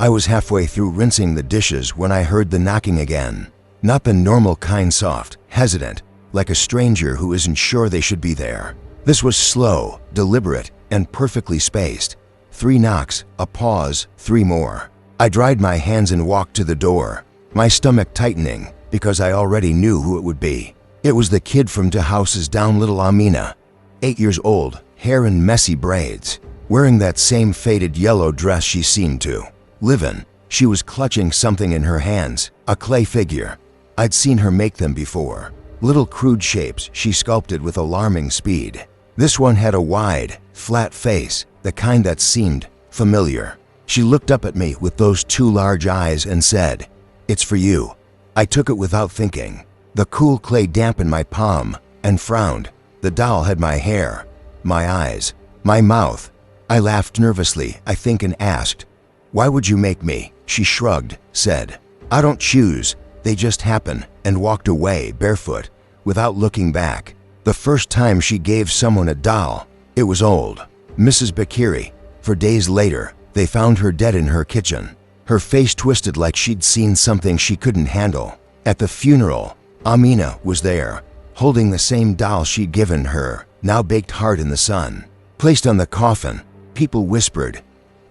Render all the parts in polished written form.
I was halfway through rinsing the dishes when I heard the knocking again. Not the normal kind, soft, hesitant, like a stranger who isn't sure they should be there. This was slow, deliberate, and perfectly spaced. 3 knocks, a pause, 3 more. I dried my hands and walked to the door, my stomach tightening because I already knew who it would be. It was the kid from 2 houses down, little Amina. 8 years old, hair in messy braids, wearing that same faded yellow dress she seemed to live in. She was clutching something in her hands, a clay figure. I'd seen her make them before. Little crude shapes she sculpted with alarming speed. This one had a wide, flat face, the kind that seemed familiar. She looked up at me with those 2 large eyes and said, "It's for you." I took it without thinking. The cool clay dampened my palm and frowned. The doll had my hair, my eyes, my mouth. I laughed nervously, I think, and asked, "Why would you make me?" She shrugged, said, "I don't choose, they just happen," and walked away barefoot, without looking back. The first time she gave someone a doll, it was old Mrs. Bakiri. For days later, they found her dead in her kitchen, her face twisted like she'd seen something she couldn't handle. At the funeral, Amina was there, holding the same doll she'd given her, now baked hard in the sun. Placed on the coffin, people whispered.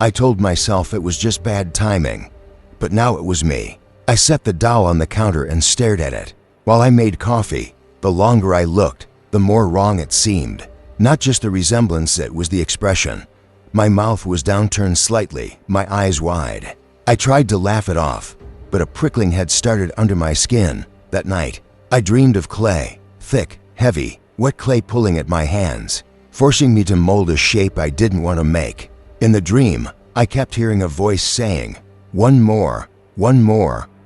I told myself it was just bad timing, but now it was me. I set the doll on the counter and stared at it. While I made coffee, the longer I looked, the more wrong it seemed. Not just the resemblance, it was the expression. My mouth was downturned slightly, my eyes wide. I tried to laugh it off, but a prickling had started under my skin. That night, I dreamed of clay, thick, heavy, wet clay pulling at my hands, forcing me to mold a shape I didn't want to make. In the dream, I kept hearing a voice saying, one more,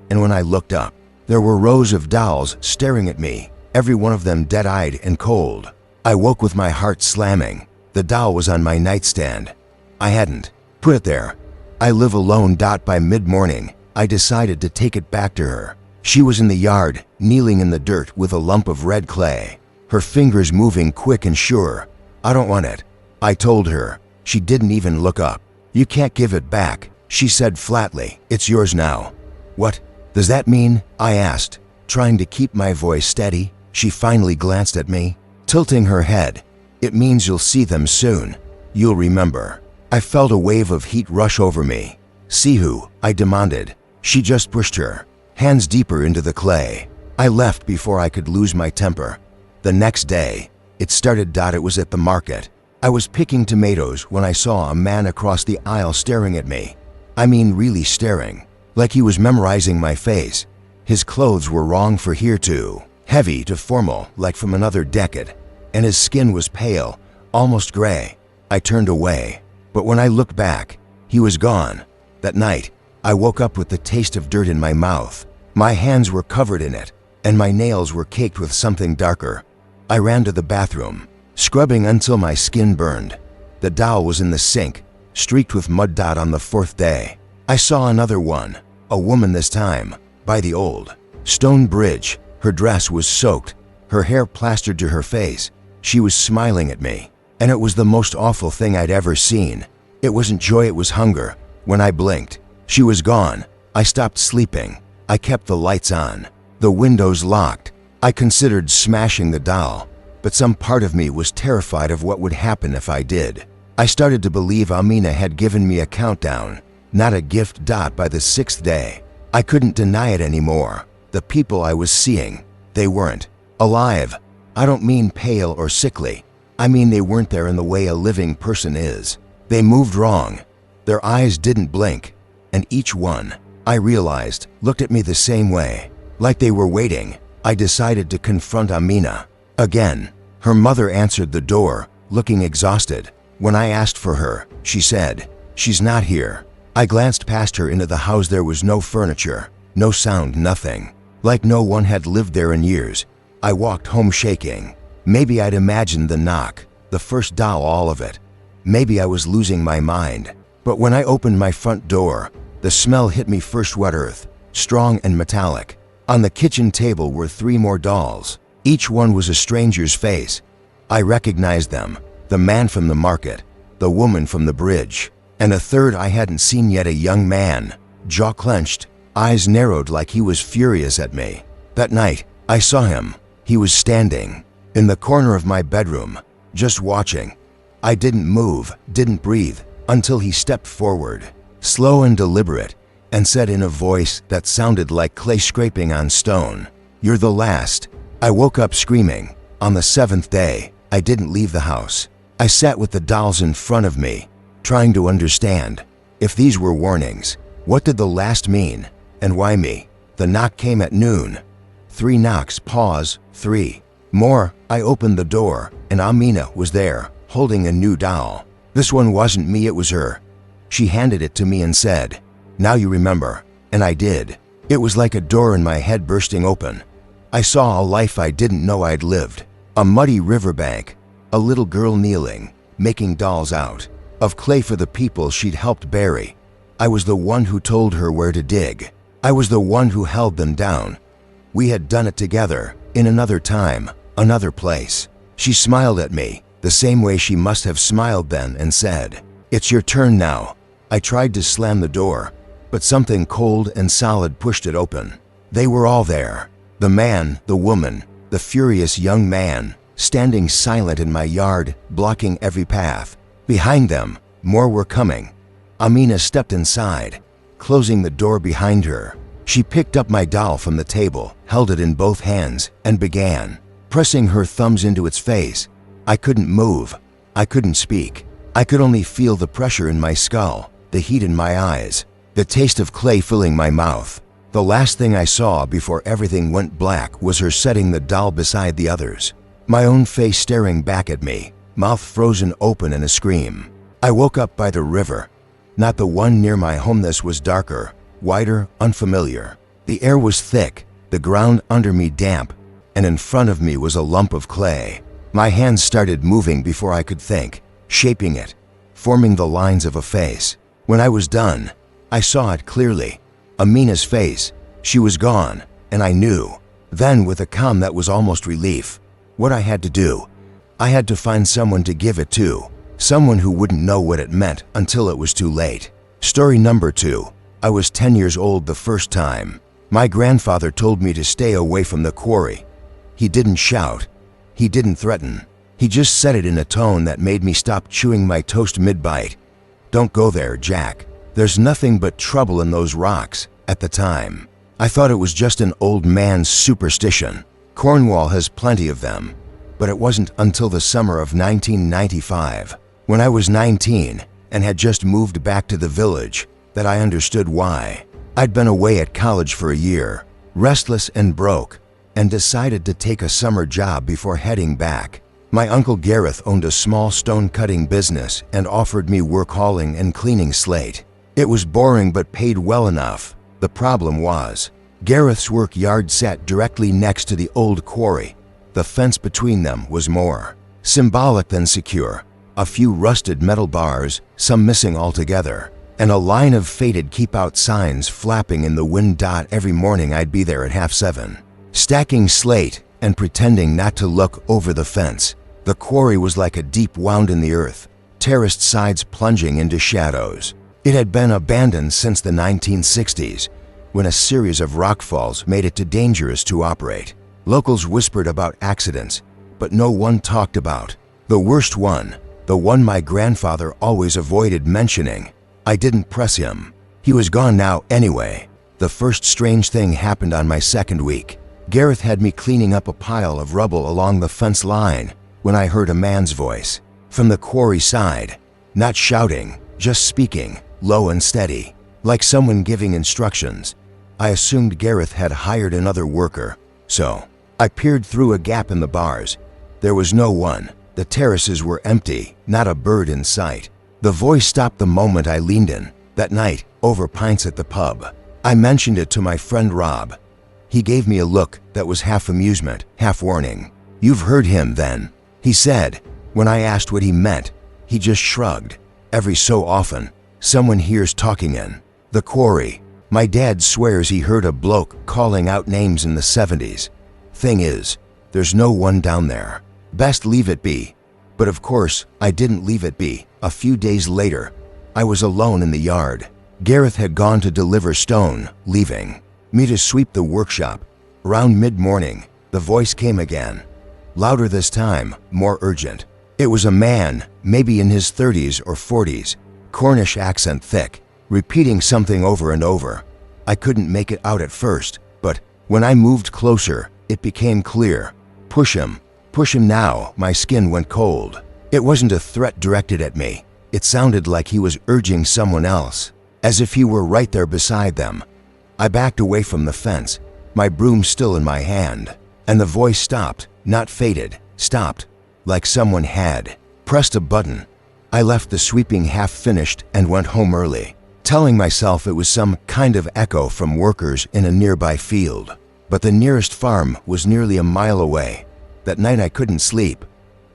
and when I looked up, there were rows of dolls staring at me, every one of them dead-eyed and cold. I woke with my heart slamming. The doll was on my nightstand. I hadn't put it there. I live alone. By mid-morning, I decided to take it back to her. She was in the yard, kneeling in the dirt with a lump of red clay, her fingers moving quick and sure. I don't want it, I told her. She didn't even look up. You can't give it back, she said flatly. It's yours now. What does that mean? I asked, trying to keep my voice steady. She finally glanced at me, tilting her head. It means you'll see them soon. You'll remember. I felt a wave of heat rush over me. See who? I demanded. She just pushed her hands deeper into the clay. I left before I could lose my temper. The next day, it started. It was at the market. I was picking tomatoes when I saw a man across the aisle staring at me. I mean, really staring, like he was memorizing my face. His clothes were wrong for here too, heavy to formal, like from another decade, and his skin was pale, almost gray. I turned away, but when I looked back, he was gone. That night, I woke up with the taste of dirt in my mouth. My hands were covered in it, and my nails were caked with something darker. I ran to the bathroom, scrubbing until my skin burned. The doll was in the sink, streaked with mud. On the 4th day, I saw another one, a woman this time, by the old stone bridge. Her dress was soaked, her hair plastered to her face. She was smiling at me, and it was the most awful thing I'd ever seen. It wasn't joy, it was hunger. When I blinked, she was gone. I stopped sleeping. I kept the lights on, the windows locked. I considered smashing the doll, but some part of me was terrified of what would happen if I did. I started to believe Amina had given me a countdown, not a gift. By the 6th day, I couldn't deny it anymore. The people I was seeing, they weren't alive. I don't mean pale or sickly. I mean they weren't there in the way a living person is. They moved wrong. Their eyes didn't blink, and each one, I realized, looked at me the same way, like they were waiting. I decided to confront Amina again. Her mother answered the door, looking exhausted. When I asked for her, she said, "She's not here." I glanced past her into the house. There was no furniture, no sound, nothing. Like no one had lived there in years. I walked home shaking. Maybe I'd imagined the knock, the first doll, all of it. Maybe I was losing my mind. But when I opened my front door, the smell hit me first. Wet earth, strong and metallic. On the kitchen table were 3 more dolls. Each one was a stranger's face. I recognized them. The man from the market, the woman from the bridge, and a third I hadn't seen yet, a young man, jaw clenched, eyes narrowed like he was furious at me. That night, I saw him. He was standing in the corner of my bedroom, just watching. I didn't move, didn't breathe, until he stepped forward, slow and deliberate, and said in a voice that sounded like clay scraping on stone, "You're the last." I woke up screaming. On the 7th day, I didn't leave the house. I sat with the dolls in front of me, trying to understand. If these were warnings, what did the last mean? And why me? The knock came at noon. 3 knocks, pause, 3 more. I opened the door, and Amina was there, holding a new doll. This one wasn't me, it was her. She handed it to me and said, "Now you remember." And I did. It was like a door in my head bursting open. I saw a life I didn't know I'd lived. A muddy riverbank, a little girl kneeling, making dolls out of clay for the people she'd helped bury. I was the one who told her where to dig. I was the one who held them down. We had done it together, in another time, another place. She smiled at me, the same way she must have smiled then, and said, "It's your turn now." I tried to slam the door, but something cold and solid pushed it open. They were all there. The man, the woman, the furious young man, standing silent in my yard, blocking every path. Behind them, more were coming. Amina stepped inside, closing the door behind her. She picked up my doll from the table, held it in both hands, and began pressing her thumbs into its face. I couldn't move. I couldn't speak. I could only feel the pressure in my skull, the heat in my eyes, the taste of clay filling my mouth. The last thing I saw before everything went black was her setting the doll beside the others. My own face staring back at me, mouth frozen open in a scream. I woke up by the river. Not the one near my home. This was darker, wider, unfamiliar. The air was thick, the ground under me damp, and in front of me was a lump of clay. My hands started moving before I could think, shaping it, forming the lines of a face. When I was done, I saw it clearly. Amina's face. She was gone, and I knew. Then, with a calm that was almost relief, what I had to do. I had to find someone to give it to, someone who wouldn't know what it meant until it was too late. Story number 2. I was 10 years old the first time. My grandfather told me to stay away from the quarry. He didn't shout. He didn't threaten. He just said it in a tone that made me stop chewing my toast mid-bite. "Don't go there, Jack. There's nothing but trouble in those rocks." At the time, I thought it was just an old man's superstition. Cornwall has plenty of them. But it wasn't until the summer of 1995, when I was 19 and had just moved back to the village, that I understood why. I'd been away at college for a year, restless and broke, and decided to take a summer job before heading back. My Uncle Gareth owned a small stone-cutting business and offered me work hauling and cleaning slate. It was boring but paid well enough. The problem was, Gareth's work yard sat directly next to the old quarry. The fence between them was more symbolic than secure. A few rusted metal bars, some missing altogether, and a line of faded keep-out signs flapping in the wind. Every morning I'd be there at 7:30, stacking slate and pretending not to look over the fence. The quarry was like a deep wound in the earth, terraced sides plunging into shadows. It had been abandoned since the 1960s, when a series of rockfalls made it too dangerous to operate. Locals whispered about accidents, but no one talked about the worst one, the one my grandfather always avoided mentioning. I didn't press him. He was gone now anyway. The first strange thing happened on my second week. Gareth had me cleaning up a pile of rubble along the fence line when I heard a man's voice from the quarry side, not shouting, just speaking, low and steady, like someone giving instructions. I assumed Gareth had hired another worker, so I peered through a gap in the bars. There was no one. The terraces were empty, not a bird in sight. The voice stopped the moment I leaned in. That night, over pints at the pub, I mentioned it to my friend Rob. He gave me a look that was half amusement, half warning. "You've heard him, then," he said. When I asked what he meant, he just shrugged. "Every so often, someone hears talking in the quarry. My dad swears he heard a bloke calling out names in the 70s. Thing is, there's no one down there. Best leave it be." But of course, I didn't leave it be. A few days later, I was alone in the yard. Gareth had gone to deliver stone, leaving me to sweep the workshop. Around mid-morning, the voice came again. Louder this time, more urgent. It was a man, maybe in his 30s or 40s, Cornish accent thick, repeating something over and over. I couldn't make it out at first, but when I moved closer, it became clear. Push him now. My skin went cold. It wasn't a threat directed at me. It sounded like he was urging someone else, as if he were right there beside them. I backed away from the fence, my broom still in my hand, and the voice stopped, not faded, stopped, like someone had pressed a button. I left the sweeping half finished and went home early, telling myself it was some kind of echo from workers in a nearby field. But the nearest farm was nearly a mile away. That night I couldn't sleep.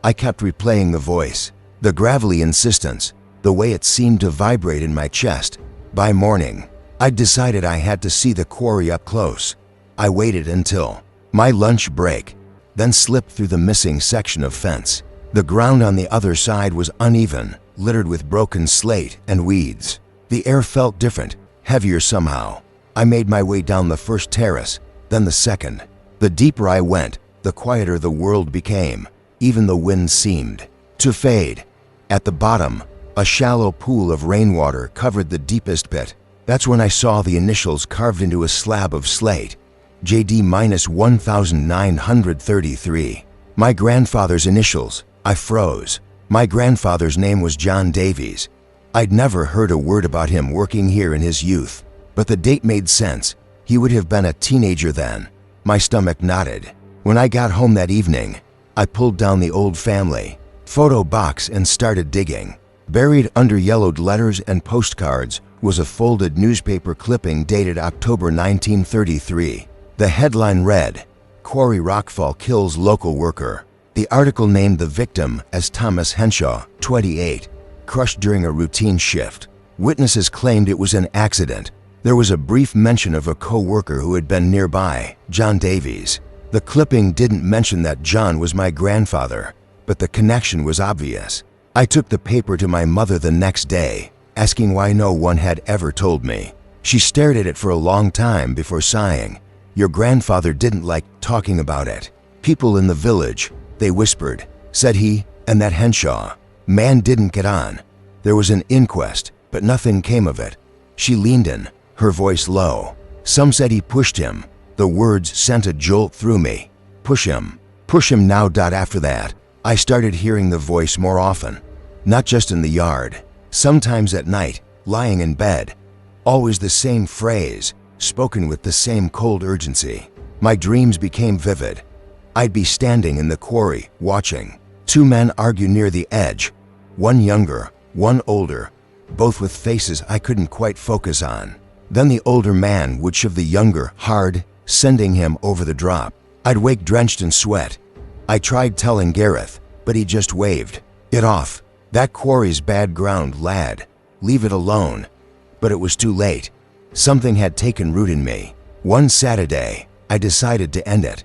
I kept replaying the voice, the gravelly insistence, the way it seemed to vibrate in my chest. By morning, I'd decided I had to see the quarry up close. I waited until my lunch break, then slipped through the missing section of fence. The ground on the other side was uneven, littered with broken slate and weeds. The air felt different, heavier somehow. I made my way down the first terrace, then the second. The deeper I went, the quieter the world became. Even the wind seemed to fade. At the bottom, a shallow pool of rainwater covered the deepest pit. That's when I saw the initials carved into a slab of slate. JD-1933. My grandfather's initials. I froze. My grandfather's name was John Davies. I'd never heard a word about him working here in his youth, but the date made sense. He would have been a teenager then. My stomach knotted. When I got home that evening, I pulled down the old family photo box and started digging. Buried under yellowed letters and postcards was a folded newspaper clipping dated October 1933. The headline read, "Quarry Rockfall Kills Local Worker." The article named the victim as Thomas Henshaw, 28, crushed during a routine shift. Witnesses claimed it was an accident. There was a brief mention of a co-worker who had been nearby, John Davies. The clipping didn't mention that John was my grandfather, but the connection was obvious. I took the paper to my mother the next day, asking why no one had ever told me. She stared at it for a long time before sighing. "Your grandfather didn't like talking about it. People in the village, they whispered," said he, "and that Henshaw man didn't get on. There was an inquest, but nothing came of it." She leaned in, her voice low. "Some said he pushed him." The words sent a jolt through me. Push him now. After that, I started hearing the voice more often. Not just in the yard, sometimes at night, lying in bed. Always the same phrase, spoken with the same cold urgency. My dreams became vivid. I'd be standing in the quarry, watching. Two men argue near the edge. One younger, one older, both with faces I couldn't quite focus on. Then the older man would shove the younger hard, sending him over the drop. I'd wake drenched in sweat. I tried telling Gareth, but he just waved it off. "That quarry's bad ground, lad. Leave it alone." But it was too late. Something had taken root in me. One Saturday, I decided to end it.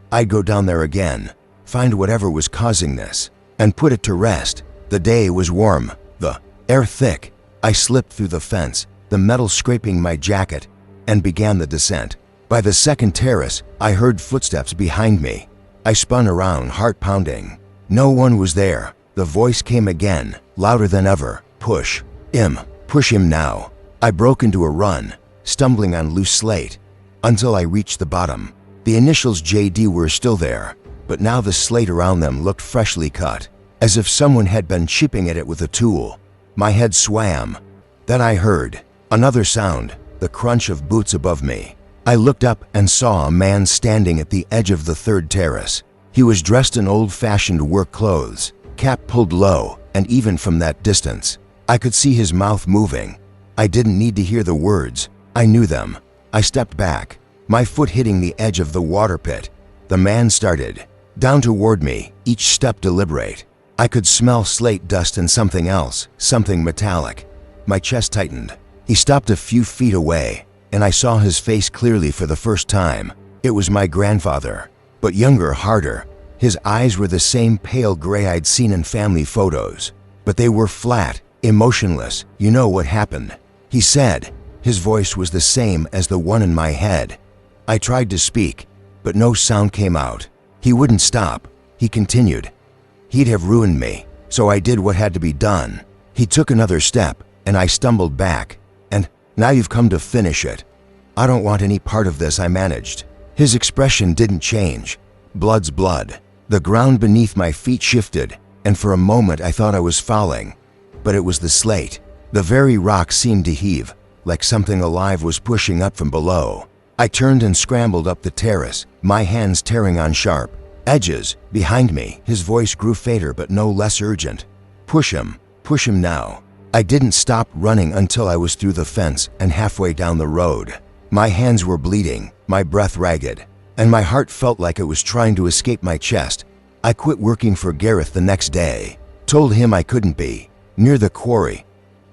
I'd go down there again, find whatever was causing this, and put it to rest. The day was warm, the air thick. I slipped through the fence, the metal scraping my jacket, and began the descent. By the second terrace, I heard footsteps behind me. I spun around, heart pounding. No one was there. The voice came again, louder than ever. Push him now." I broke into a run, stumbling on loose slate, until I reached the bottom. The initials JD were still there, but now the slate around them looked freshly cut, as if someone had been chipping at it with a tool. My head swam. Then I heard another sound, the crunch of boots above me. I looked up and saw a man standing at the edge of the third terrace. He was dressed in old-fashioned work clothes, cap pulled low, and even from that distance, I could see his mouth moving. I didn't need to hear the words. I knew them. I stepped back, my foot hitting the edge of the water pit. The man started down toward me, each step deliberate. I could smell slate dust and something else, something metallic. My chest tightened. He stopped a few feet away, and I saw his face clearly for the first time. It was my grandfather, but younger, harder. His eyes were the same pale gray I'd seen in family photos, but they were flat, Emotionless. You know what happened? He said. His voice was the same as the one in my head. I tried to speak, but no sound came out. He wouldn't stop. He continued. He'd have ruined me, so I did what had to be done. He took another step, and I stumbled back. And now you've come to finish it. I don't want any part of this, I managed. His expression didn't change. Blood's blood. The ground beneath my feet shifted, and for a moment I thought I was falling. But it was the slate. The very rock seemed to heave, like something alive was pushing up from below. I turned and scrambled up the terrace, my hands tearing on sharp edges. Behind me, his voice grew fainter but no less urgent. Push him now. I didn't stop running until I was through the fence and halfway down the road. My hands were bleeding, my breath ragged, and my heart felt like it was trying to escape my chest. I quit working for Gareth the next day, told him I couldn't be near the quarry.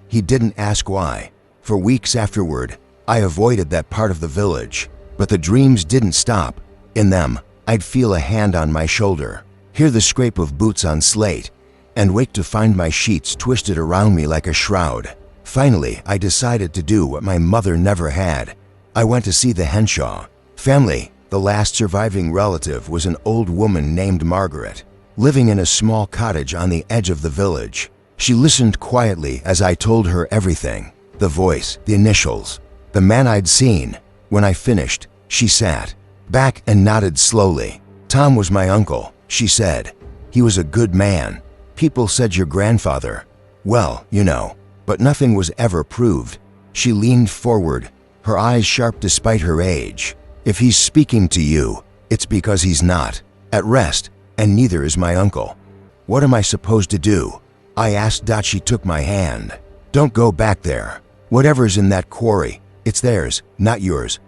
He didn't ask why. For weeks afterward, I avoided that part of the village, but the dreams didn't stop. In them, I'd feel a hand on my shoulder, hear the scrape of boots on slate, and wake to find my sheets twisted around me like a shroud. Finally, I decided to do what my mother never had. I went to see the Henshaw family. The last surviving relative was an old woman named Margaret, living in a small cottage on the edge of the village. She listened quietly as I told her everything. The voice, the initials, the man I'd seen. When I finished, she sat back and nodded slowly. Tom was my uncle, she said. He was a good man. People said your grandfather. Well, you know, but nothing was ever proved. She leaned forward, her eyes sharp despite her age. If he's speaking to you, it's because he's not at rest, and neither is my uncle. What am I supposed to do? I asked. She took my hand. Don't go back there. Whatever's in that quarry, it's theirs, not yours.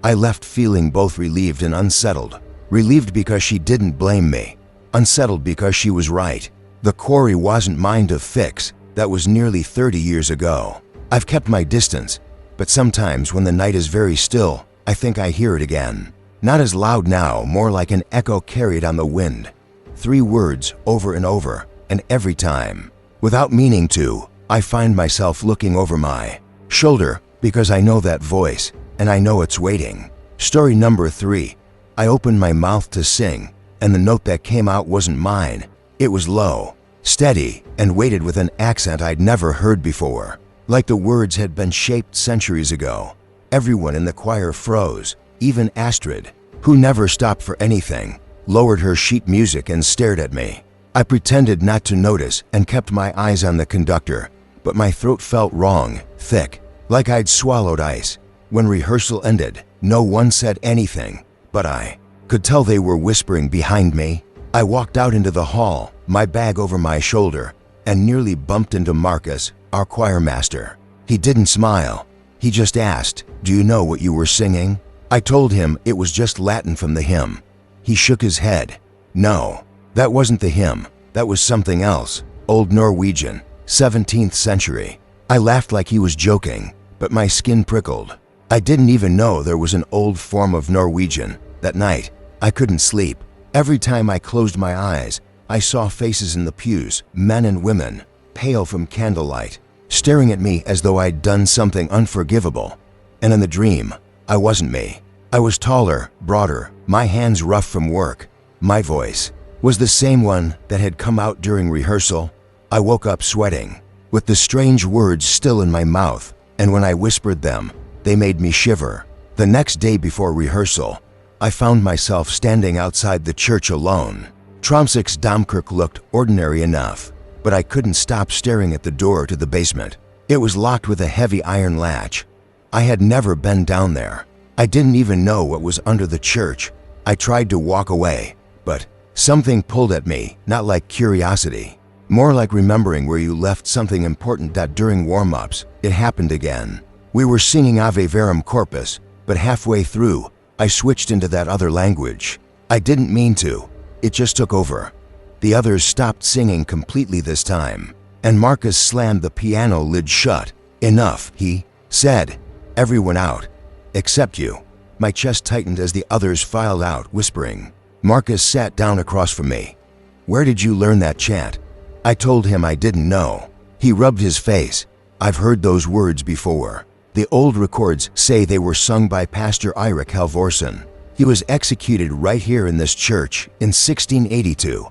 I left feeling both relieved and unsettled. Relieved because she didn't blame me. Unsettled because she was right. The quarry wasn't mine to fix. That was nearly 30 years ago. I've kept my distance, but sometimes when the night is very still, I think I hear it again. Not as loud now, more like an echo carried on the wind. 3 words over and over, and every time, without meaning to, I find myself looking over my shoulder because I know that voice, and I know it's waiting. Story number 3. I opened my mouth to sing, and the note that came out wasn't mine. It was low, steady, and weighted with an accent I'd never heard before, like the words had been shaped centuries ago. Everyone in the choir froze, even Astrid, who never stopped for anything, lowered her sheet music and stared at me. I pretended not to notice and kept my eyes on the conductor, but my throat felt wrong, thick, like I'd swallowed ice. When rehearsal ended, no one said anything, but I could tell they were whispering behind me. I walked out into the hall, my bag over my shoulder, and nearly bumped into Marcus, our choir master. He didn't smile. He just asked, "Do you know what you were singing?" I told him it was just Latin from the hymn. He shook his head. No, that wasn't the hymn. That was something else. Old Norwegian, 17th century. I laughed like he was joking, but my skin prickled. I didn't even know there was an old form of Norwegian. That night, I couldn't sleep. Every time I closed my eyes, I saw faces in the pews, men and women, pale from candlelight, staring at me as though I'd done something unforgivable. And in the dream, I wasn't me. I was taller, broader, my hands rough from work. My voice was the same one that had come out during rehearsal. I woke up sweating, with the strange words still in my mouth, and when I whispered them, they made me shiver. The next day before rehearsal, I found myself standing outside the church alone. Tromsøk's Domkirke looked ordinary enough, but I couldn't stop staring at the door to the basement. It was locked with a heavy iron latch. I had never been down there. I didn't even know what was under the church. I tried to walk away, but something pulled at me, not like curiosity, more like remembering where you left something important. That during warm-ups, it happened again. We were singing Ave Verum Corpus, but halfway through, I switched into that other language. I didn't mean to. It just took over. The others stopped singing completely this time, and Marcus slammed the piano lid shut. "Enough," he said. "Everyone out. Except you." My chest tightened as the others filed out, whispering. Marcus sat down across from me. "Where did you learn that chant?" I told him I didn't know. He rubbed his face. I've heard those words before. The old records say they were sung by Pastor Eirik Halvorsen. He was executed right here in this church in 1682.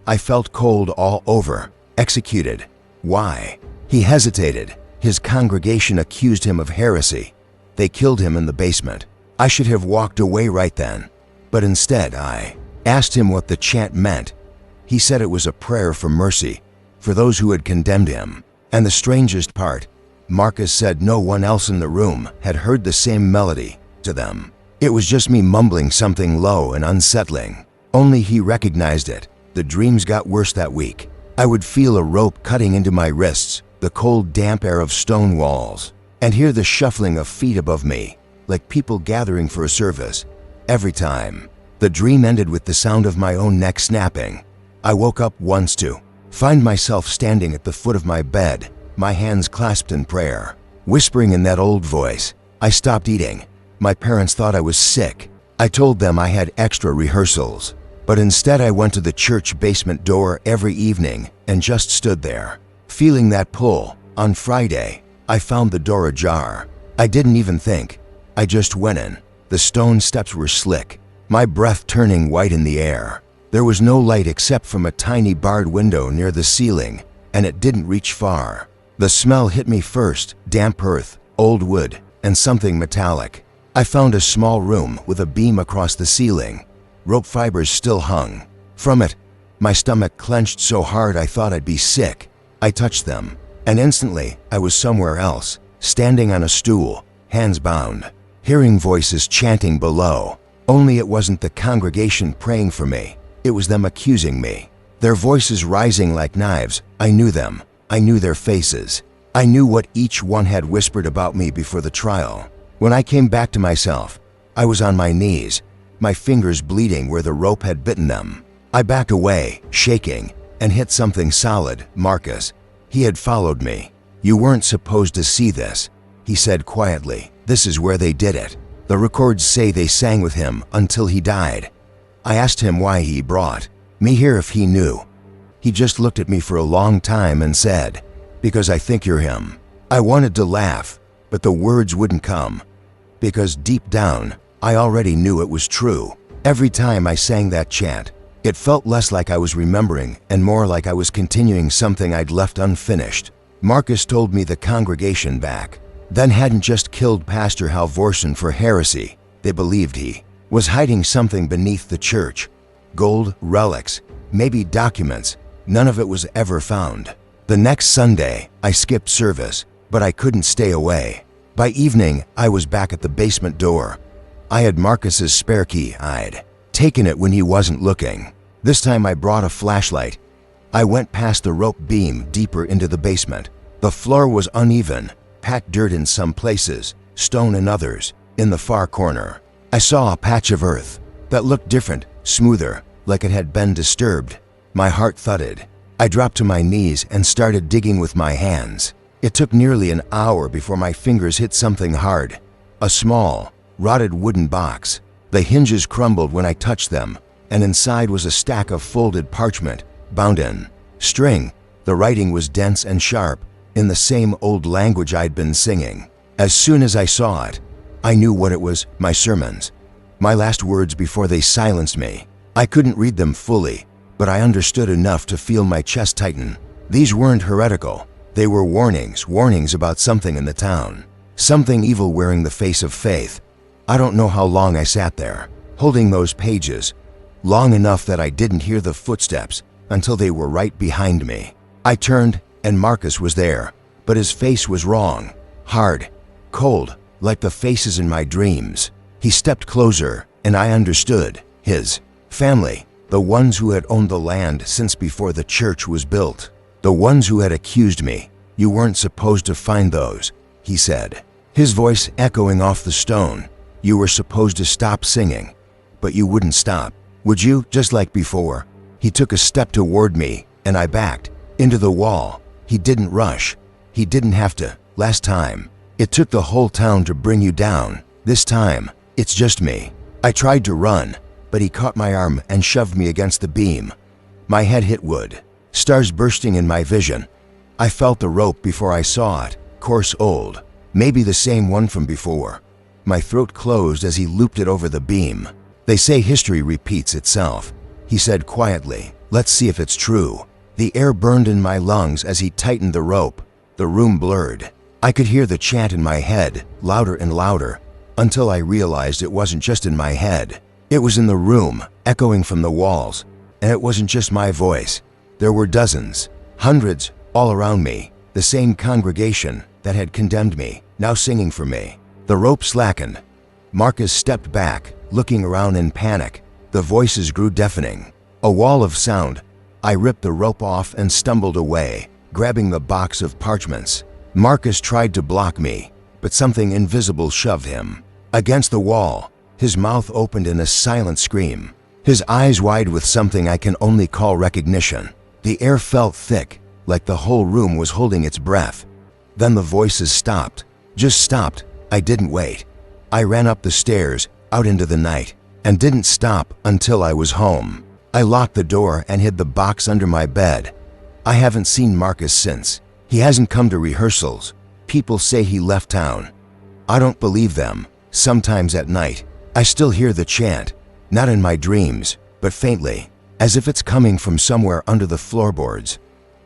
I felt cold all over. Executed. Why? He hesitated. His congregation accused him of heresy. They killed him in the basement. I should have walked away right then. But instead, I asked him what the chant meant. He said it was a prayer for mercy for those who had condemned him. And the strangest part, Marcus said no one else in the room had heard the same melody to them. It was just me mumbling something low and unsettling. Only he recognized it. The dreams got worse that week. I would feel a rope cutting into my wrists, the cold damp air of stone walls, and hear the shuffling of feet above me, like people gathering for a service. Every time, the dream ended with the sound of my own neck snapping. I woke up once to find myself standing at the foot of my bed, my hands clasped in prayer, whispering in that old voice. I stopped eating. My parents thought I was sick. I told them I had extra rehearsals, but instead I went to the church basement door every evening and just stood there, feeling that pull. On Friday, I found the door ajar. I didn't even think. I just went in. The stone steps were slick, my breath turning white in the air. There was no light except from a tiny barred window near the ceiling, and it didn't reach far. The smell hit me first, damp earth, old wood, and something metallic. I found a small room with a beam across the ceiling. Rope fibers still hung from it. My stomach clenched so hard I thought I'd be sick. I touched them, and instantly I was somewhere else, standing on a stool, hands bound, hearing voices chanting below. Only it wasn't the congregation praying for me. It was them accusing me. Their voices rising like knives. I knew them. I knew their faces. I knew what each one had whispered about me before the trial. When I came back to myself, I was on my knees, my fingers bleeding where the rope had bitten them. I backed away, shaking, and hit something solid. Marcus. He had followed me. You weren't supposed to see this, he said quietly. This is where they did it. The records say they sang with him until he died. I asked him why he brought me here if he knew. He just looked at me for a long time and said, because I think you're him. I wanted to laugh, but the words wouldn't come. Because deep down, I already knew it was true. Every time I sang that chant, it felt less like I was remembering and more like I was continuing something I'd left unfinished. Marcus told me the congregation back then hadn't just killed Pastor Halvorsen for heresy. They believed he was hiding something beneath the church. Gold, relics, maybe documents. None of it was ever found. The next Sunday, I skipped service, but I couldn't stay away. By evening, I was back at the basement door. I had Marcus's spare key. I'd taken it when he wasn't looking. This time I brought a flashlight. I went past the rope beam deeper into the basement. The floor was uneven, packed dirt in some places, stone in others. In the far corner, I saw a patch of earth that looked different, smoother, like it had been disturbed. My heart thudded. I dropped to my knees and started digging with my hands. It took nearly an hour before my fingers hit something hard. A small, rotted wooden box. The hinges crumbled when I touched them, and inside was a stack of folded parchment, bound in string. The writing was dense and sharp, in the same old language I'd been singing. As soon as I saw it, I knew what it was. My sermons. My last words before they silenced me. I couldn't read them fully, but I understood enough to feel my chest tighten. These weren't heretical. They were warnings about something in the town. Something evil wearing the face of faith. I don't know how long I sat there, holding those pages. Long enough that I didn't hear the footsteps until they were right behind me. I turned, and Marcus was there, but his face was wrong. Hard, cold, like the faces in my dreams. He stepped closer, and I understood. His family, the ones who had owned the land since before the church was built. The ones who had accused me. You weren't supposed to find those, he said, his voice echoing off the stone. You were supposed to stop singing, but you wouldn't stop. Would you? Just like before. He took a step toward me, and I backed into the wall. He didn't rush. He didn't have to. Last time, it took the whole town to bring you down. This time, it's just me. I tried to run, but he caught my arm and shoved me against the beam. My head hit wood, stars bursting in my vision. I felt the rope before I saw it, coarse old, maybe the same one from before. My throat closed as he looped it over the beam. They say history repeats itself, he said quietly. Let's see if it's true. The air burned in my lungs as he tightened the rope. The room blurred. I could hear the chant in my head, louder and louder, until I realized it wasn't just in my head. It was in the room, echoing from the walls. And it wasn't just my voice. There were dozens, hundreds, all around me, the same congregation that had condemned me, now singing for me. The rope slackened. Marcus stepped back, looking around in panic. The voices grew deafening. A wall of sound. I ripped the rope off and stumbled away, grabbing the box of parchments. Marcus tried to block me, but something invisible shoved him against the wall. His mouth opened in a silent scream, his eyes wide with something I can only call recognition. The air felt thick, like the whole room was holding its breath. Then the voices stopped. Just stopped. I didn't wait. I ran up the stairs, out into the night, and didn't stop until I was home. I locked the door and hid the box under my bed. I haven't seen Marcus since. He hasn't come to rehearsals. People say he left town. I don't believe them. Sometimes at night, I still hear the chant, not in my dreams, but faintly, as if it's coming from somewhere under the floorboards.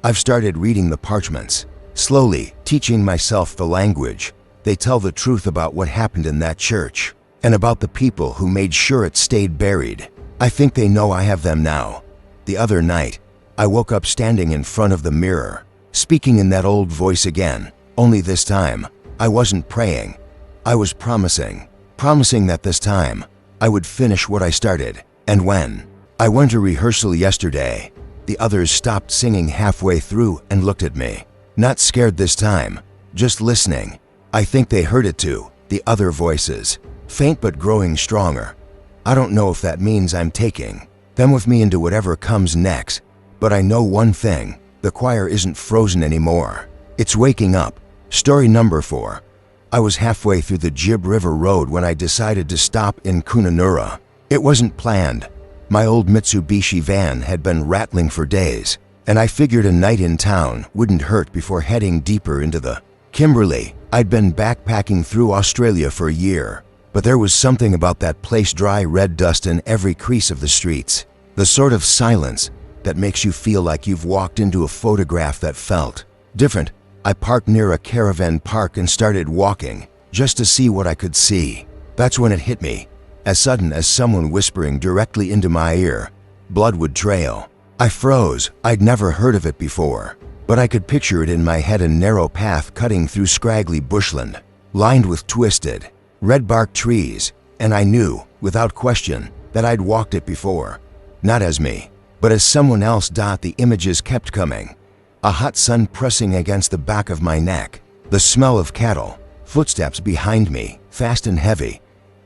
I've started reading the parchments, slowly teaching myself the language. They tell the truth about what happened in that church, and about the people who made sure it stayed buried. I think they know I have them now. The other night, I woke up standing in front of the mirror, speaking in that old voice again, only this time, I wasn't praying. I was promising that this time, I would finish what I started. And when I went to rehearsal yesterday, the others stopped singing halfway through and looked at me. Not scared this time, just listening. I think they heard it too, the other voices, faint but growing stronger. I don't know if that means I'm taking them with me into whatever comes next, but I know one thing, the choir isn't frozen anymore. It's waking up. Story number 4. I was halfway through the Jib River Road when I decided to stop in Kununurra. It wasn't planned. My old Mitsubishi van had been rattling for days, and I figured a night in town wouldn't hurt before heading deeper into the Kimberley. I'd been backpacking through Australia for a year, but there was something about that place, dry red dust in every crease of the streets, the sort of silence that makes you feel like you've walked into a photograph that felt different. I parked near a caravan park and started walking, just to see what I could see. That's when it hit me, as sudden as someone whispering directly into my ear, "Bloodwood Trail." I froze. I'd never heard of it before, but I could picture it in my head, a narrow path cutting through scraggly bushland, lined with twisted, red-barked trees, and I knew, without question, that I'd walked it before. Not as me, but as someone else. The images kept coming. A hot sun pressing against the back of my neck, the smell of cattle, footsteps behind me, fast and heavy.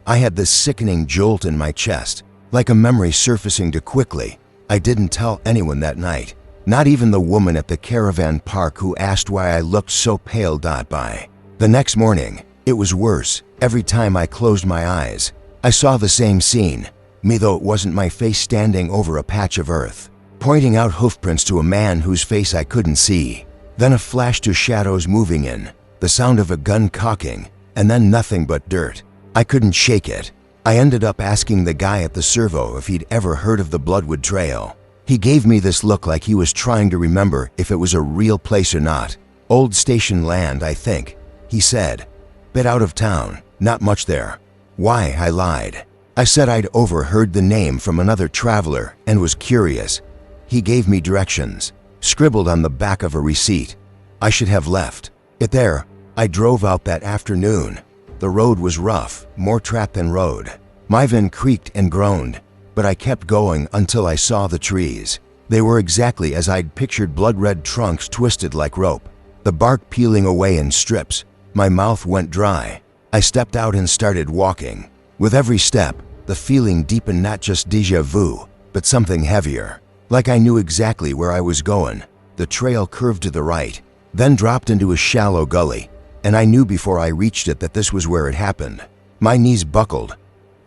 I had this sickening jolt in my chest, like a memory surfacing too quickly. I didn't tell anyone that night, not even the woman at the caravan park who asked why I looked so pale. By the next morning, it was worse. Every time I closed my eyes, I saw the same scene, me though it wasn't my face standing over a patch of earth, pointing out hoofprints to a man whose face I couldn't see. Then a flash to shadows moving in, the sound of a gun cocking, and then nothing but dirt. I couldn't shake it. I ended up asking the guy at the servo if he'd ever heard of the Bloodwood Trail. He gave me this look like he was trying to remember if it was a real place or not. "Old station land, I think," he said. "Bit out of town, not much there." Why, I lied. I said I'd overheard the name from another traveler and was curious. He gave me directions, scribbled on the back of a receipt. I should have left it there. I drove out that afternoon. The road was rough, more trap than road. My van creaked and groaned, but I kept going until I saw the trees. They were exactly as I'd pictured, blood-red trunks twisted like rope, the bark peeling away in strips. My mouth went dry. I stepped out and started walking. With every step, the feeling deepened, not just déjà vu, but something heavier. Like I knew exactly where I was going. The trail curved to the right, then dropped into a shallow gully, and I knew before I reached it that this was where it happened. My knees buckled.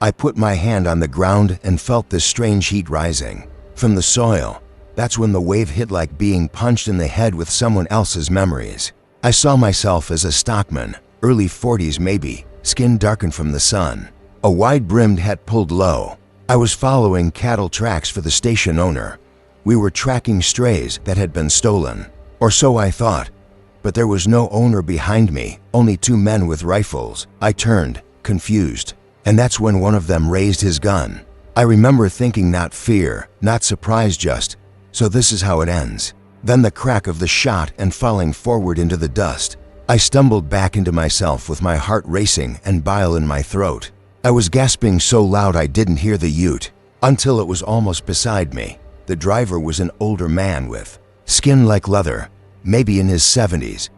I put my hand on the ground and felt this strange heat rising from the soil. That's when the wave hit like being punched in the head with someone else's memories. I saw myself as a stockman, early 40s maybe, skin darkened from the sun, a wide-brimmed hat pulled low. I was following cattle tracks for the station owner. We were tracking strays that had been stolen, or so I thought. But there was no owner behind me, only two men with rifles. I turned, confused, and that's when one of them raised his gun. I remember thinking not fear, not surprise, just, so this is how it ends. Then the crack of the shot and falling forward into the dust. I stumbled back into myself with my heart racing and bile in my throat. I was gasping so loud I didn't hear the ute, until it was almost beside me. The driver was an older man with skin like leather, maybe in his 70s.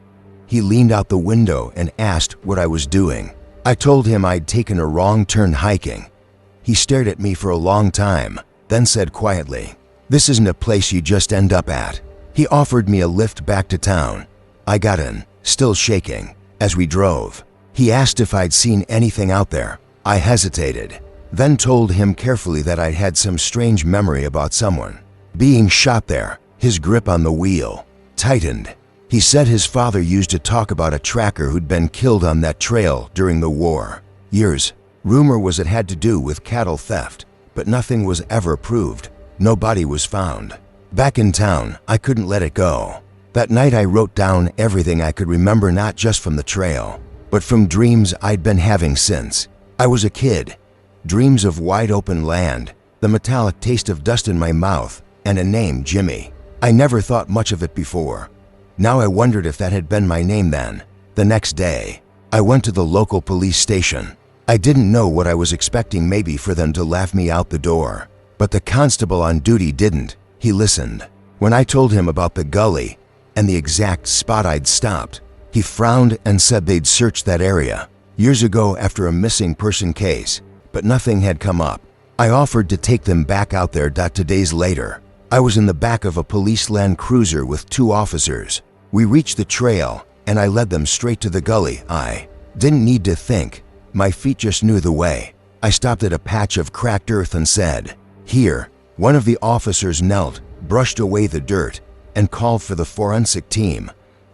He leaned out the window and asked what I was doing. I told him I'd taken a wrong turn hiking. He stared at me for a long time, then said quietly, "This isn't a place you just end up at." He offered me a lift back to town. I got in, still shaking, as we drove. He asked if I'd seen anything out there. I hesitated, then told him carefully that I'd had some strange memory about someone being shot there. His grip on the wheel tightened. He said his father used to talk about a tracker who'd been killed on that trail during the war. Years. Rumor was it had to do with cattle theft, but nothing was ever proved. No body was found. Back in town, I couldn't let it go. That night I wrote down everything I could remember, not just from the trail, but from dreams I'd been having since I was a kid. Dreams of wide open land, the metallic taste of dust in my mouth, and a name, Jimmy. I never thought much of it before. Now I wondered if that had been my name then. The next day, I went to the local police station. I didn't know what I was expecting, maybe for them to laugh me out the door. But the constable on duty didn't. He listened. When I told him about the gully and the exact spot I'd stopped, he frowned and said they'd searched that area years ago after a missing person case, but nothing had come up. I offered to take them back out there. 2 days later, I was in the back of a police Land Cruiser with 2 officers. We reached the trail, and I led them straight to the gully. I didn't need to think. My feet just knew the way. I stopped at a patch of cracked earth and said, "Here." One of the officers knelt, brushed away the dirt, and called for the forensic team.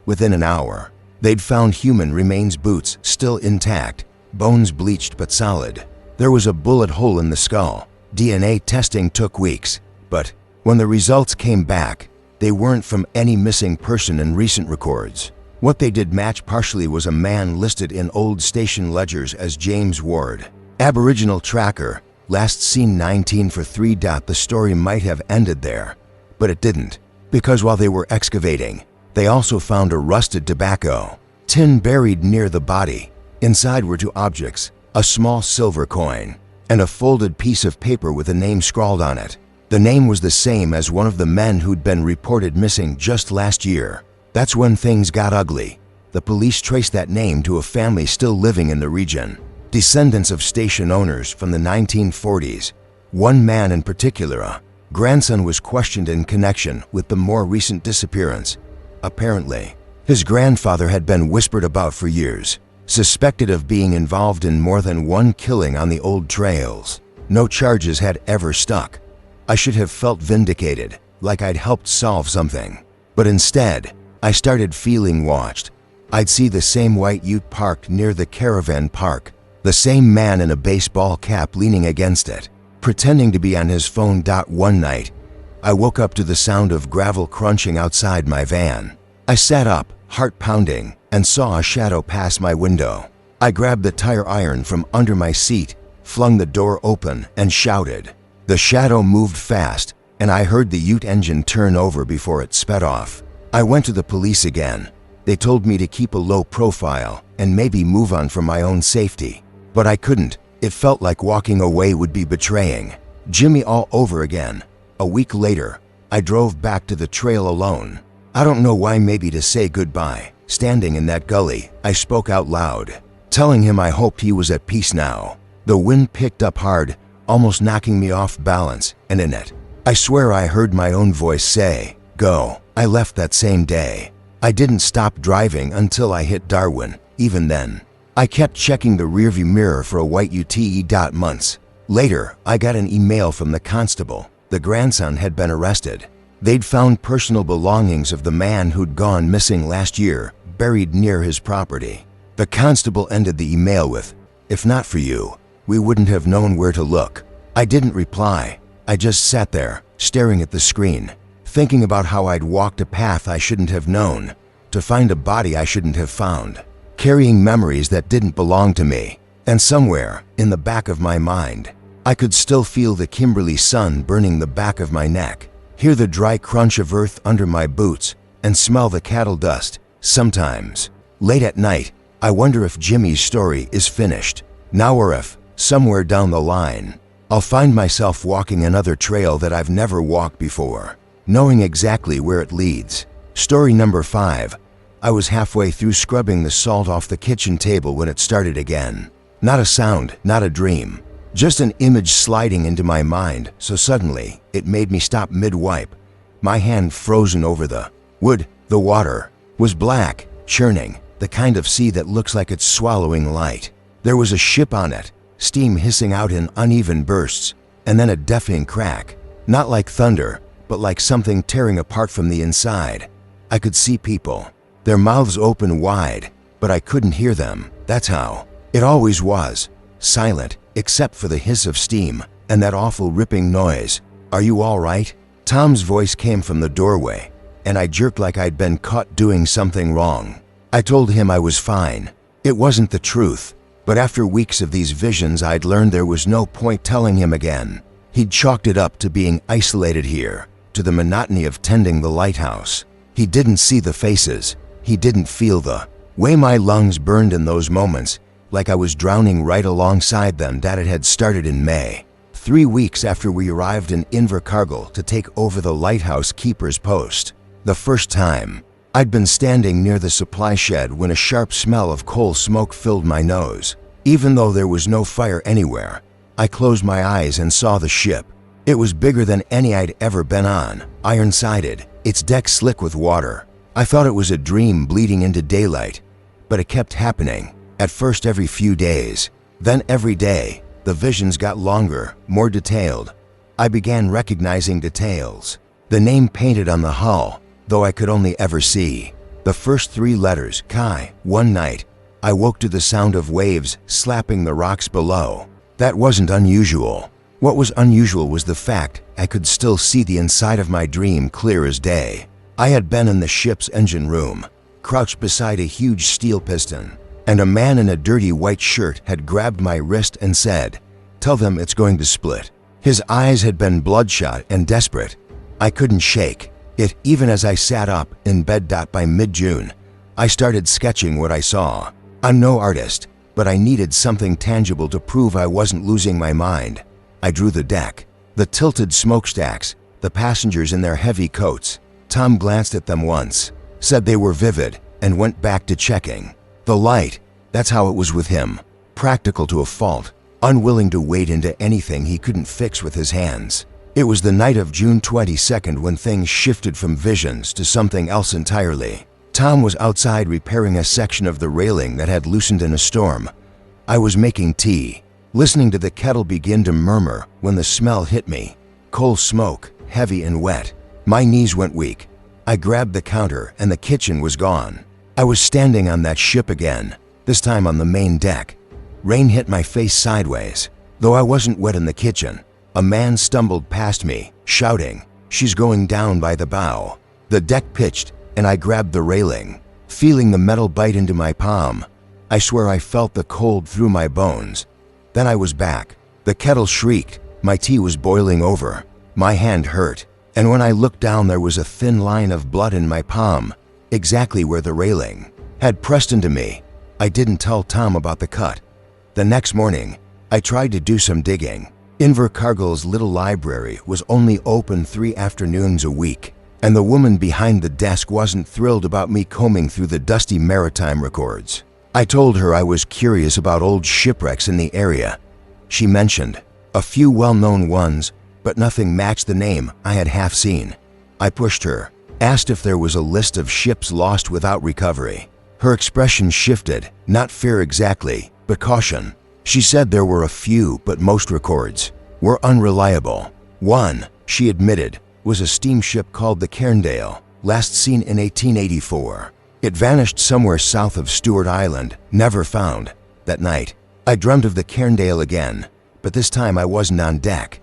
Within an hour, they'd found human remains, boots still intact, bones bleached but solid. There was a bullet hole in the skull. DNA testing took weeks, but when the results came back, they weren't from any missing person in recent records. What they did match partially was a man listed in old station ledgers as James Ward. Aboriginal tracker, last seen 19 for 3. The story might have ended there, but it didn't, because while they were excavating, they also found a rusted tobacco tin buried near the body. Inside were 2 objects, a small silver coin and a folded piece of paper with a name scrawled on it. The name was the same as one of the men who'd been reported missing just last year. That's when things got ugly. The police traced that name to a family still living in the region, descendants of station owners from the 1940s. One man in particular, a grandson, was questioned in connection with the more recent disappearance. Apparently, his grandfather had been whispered about for years, suspected of being involved in more than one killing on the old trails. No charges had ever stuck. I should have felt vindicated, like I'd helped solve something. But instead, I started feeling watched. I'd see the same white ute parked near the caravan park, the same man in a baseball cap leaning against it, pretending to be on his phone. One night, I woke up to the sound of gravel crunching outside my van. I sat up, heart pounding, and saw a shadow pass my window. I grabbed the tire iron from under my seat, flung the door open, and shouted. The shadow moved fast, and I heard the ute engine turn over before it sped off. I went to the police again. They told me to keep a low profile and maybe move on for my own safety. But I couldn't. It felt like walking away would be betraying Jimmy all over again. A week later, I drove back to the trail alone. I don't know why, maybe to say goodbye. Standing in that gully, I spoke out loud, telling him I hoped he was at peace now. The wind picked up hard, almost knocking me off balance, and in it, I swear I heard my own voice say, "Go." I left that same day. I didn't stop driving until I hit Darwin. Even then, I kept checking the rearview mirror for a white UTE. Months later, I got an email from the constable. The grandson had been arrested. They'd found personal belongings of the man who'd gone missing last year, buried near his property. The constable ended the email with, "If not for you, we wouldn't have known where to look." I didn't reply. I just sat there, staring at the screen, thinking about how I'd walked a path I shouldn't have known, to find a body I shouldn't have found, carrying memories that didn't belong to me. And somewhere, in the back of my mind, I could still feel the Kimberly sun burning the back of my neck, hear the dry crunch of earth under my boots, and smell the cattle dust. Sometimes, late at night, I wonder if Jimmy's story is finished, now, or if, somewhere down the line, I'll find myself walking another trail that I've never walked before, knowing exactly where it leads. Story number 5. I was halfway through scrubbing the salt off the kitchen table when it started again. Not a sound, not a dream, just an image sliding into my mind, so suddenly it made me stop mid-wipe. My hand frozen over the wood. The water was black, churning, the kind of sea that looks like it's swallowing light. There was a ship on it, steam hissing out in uneven bursts, and then a deafening crack, not like thunder, but like something tearing apart from the inside. I could see people, their mouths open wide, but I couldn't hear them. That's how it always was, silent, except for the hiss of steam and that awful ripping noise. "Are you all right?" Tom's voice came from the doorway, and I jerked like I'd been caught doing something wrong. I told him I was fine. It wasn't the truth, but after weeks of these visions, I'd learned there was no point telling him again. He'd chalked it up to being isolated here, to the monotony of tending the lighthouse. He didn't see the faces. He didn't feel the way my lungs burned in those moments, like I was drowning right alongside them. That it had started in May, 3 weeks after we arrived in Invercargill to take over the lighthouse keeper's post. The first time, I'd been standing near the supply shed when a sharp smell of coal smoke filled my nose. Even though there was no fire anywhere, I closed my eyes and saw the ship. It was bigger than any I'd ever been on, iron-sided, its deck slick with water. I thought it was a dream bleeding into daylight, but it kept happening. At first every few days, then every day. The visions got longer, more detailed. I began recognizing details. The name painted on the hull, though I could only ever see the first 3 letters, Kai. One night, I woke to the sound of waves slapping the rocks below. That wasn't unusual. What was unusual was the fact I could still see the inside of my dream clear as day. I had been in the ship's engine room, crouched beside a huge steel piston, and a man in a dirty white shirt had grabbed my wrist and said, "Tell them it's going to split." His eyes had been bloodshot and desperate. I couldn't shake it even as I sat up in bed. By mid-June, I started sketching what I saw. I'm no artist, but I needed something tangible to prove I wasn't losing my mind. I drew the deck, the tilted smokestacks, the passengers in their heavy coats. Tom glanced at them once, said they were vivid, and went back to checking. The light, that's how it was with him. Practical to a fault, unwilling to wade into anything he couldn't fix with his hands. It was the night of June 22nd when things shifted from visions to something else entirely. Tom was outside repairing a section of the railing that had loosened in a storm. I was making tea, listening to the kettle begin to murmur when the smell hit me. Coal smoke, heavy and wet. My knees went weak. I grabbed the counter and the kitchen was gone. I was standing on that ship again, this time on the main deck. Rain hit my face sideways. Though I wasn't wet in the kitchen, a man stumbled past me, shouting, "She's going down by the bow." The deck pitched, and I grabbed the railing, feeling the metal bite into my palm. I swear I felt the cold through my bones. Then I was back. The kettle shrieked. My tea was boiling over. My hand hurt, and when I looked down there was a thin line of blood in my palm, exactly where the railing had pressed into me. I didn't tell Tom about the cut. The next morning, I tried to do some digging. Invercargill's little library was only open 3 afternoons a week, and the woman behind the desk wasn't thrilled about me combing through the dusty maritime records. I told her I was curious about old shipwrecks in the area. She mentioned a few well-known ones, but nothing matched the name I had half seen. I pushed her, asked if there was a list of ships lost without recovery. Her expression shifted, not fear exactly, but caution. She said there were a few, but most records were unreliable. One, she admitted, was a steamship called the Cairndale, last seen in 1884. It vanished somewhere south of Stewart Island, never found. That night, I dreamt of the Cairndale again, but this time I wasn't on deck.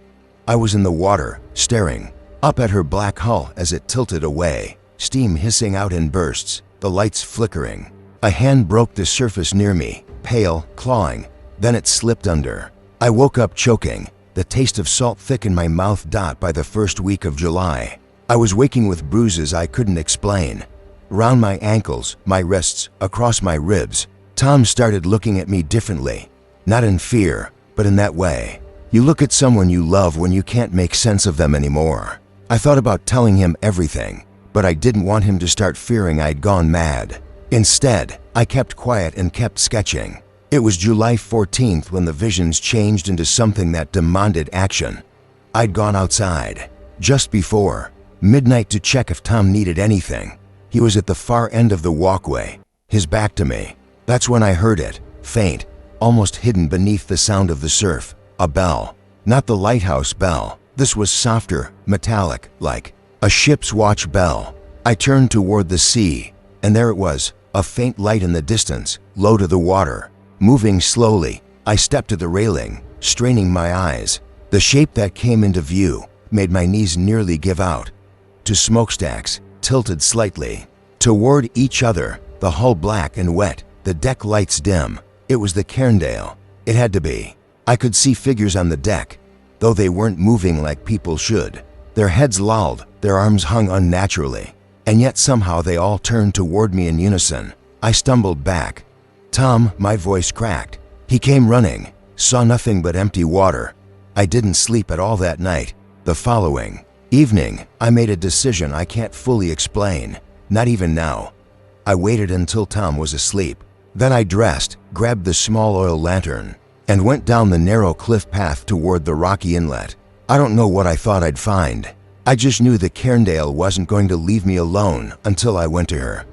I was in the water, staring up at her black hull as it tilted away, steam hissing out in bursts, the lights flickering. A hand broke the surface near me, pale, clawing, then it slipped under. I woke up choking, the taste of salt thick in my mouth. By the first week of July, I was waking with bruises I couldn't explain. Round my ankles, my wrists, across my ribs. Tom started looking at me differently, not in fear, but in that way you look at someone you love when you can't make sense of them anymore. I thought about telling him everything, but I didn't want him to start fearing I'd gone mad. Instead, I kept quiet and kept sketching. It was July 14th when the visions changed into something that demanded action. I'd gone outside, just before midnight, to check if Tom needed anything. He was at the far end of the walkway, his back to me. That's when I heard it, faint, almost hidden beneath the sound of the surf. A bell. Not the lighthouse bell. This was softer, metallic, like a ship's watch bell. I turned toward the sea, and there it was, a faint light in the distance, low to the water. Moving slowly, I stepped to the railing, straining my eyes. The shape that came into view made my knees nearly give out. Two smokestacks, tilted slightly toward each other, the hull black and wet, the deck lights dim. It was the Cairndale. It had to be. I could see figures on the deck, though they weren't moving like people should. Their heads lolled, their arms hung unnaturally, and yet somehow they all turned toward me in unison. I stumbled back. Tom, my voice cracked. He came running, saw nothing but empty water. I didn't sleep at all that night. The following evening, I made a decision I can't fully explain, not even now. I waited until Tom was asleep. Then I dressed, grabbed the small oil lantern, and went down the narrow cliff path toward the rocky inlet. I don't know what I thought I'd find. I just knew the Cairndale wasn't going to leave me alone until I went to her.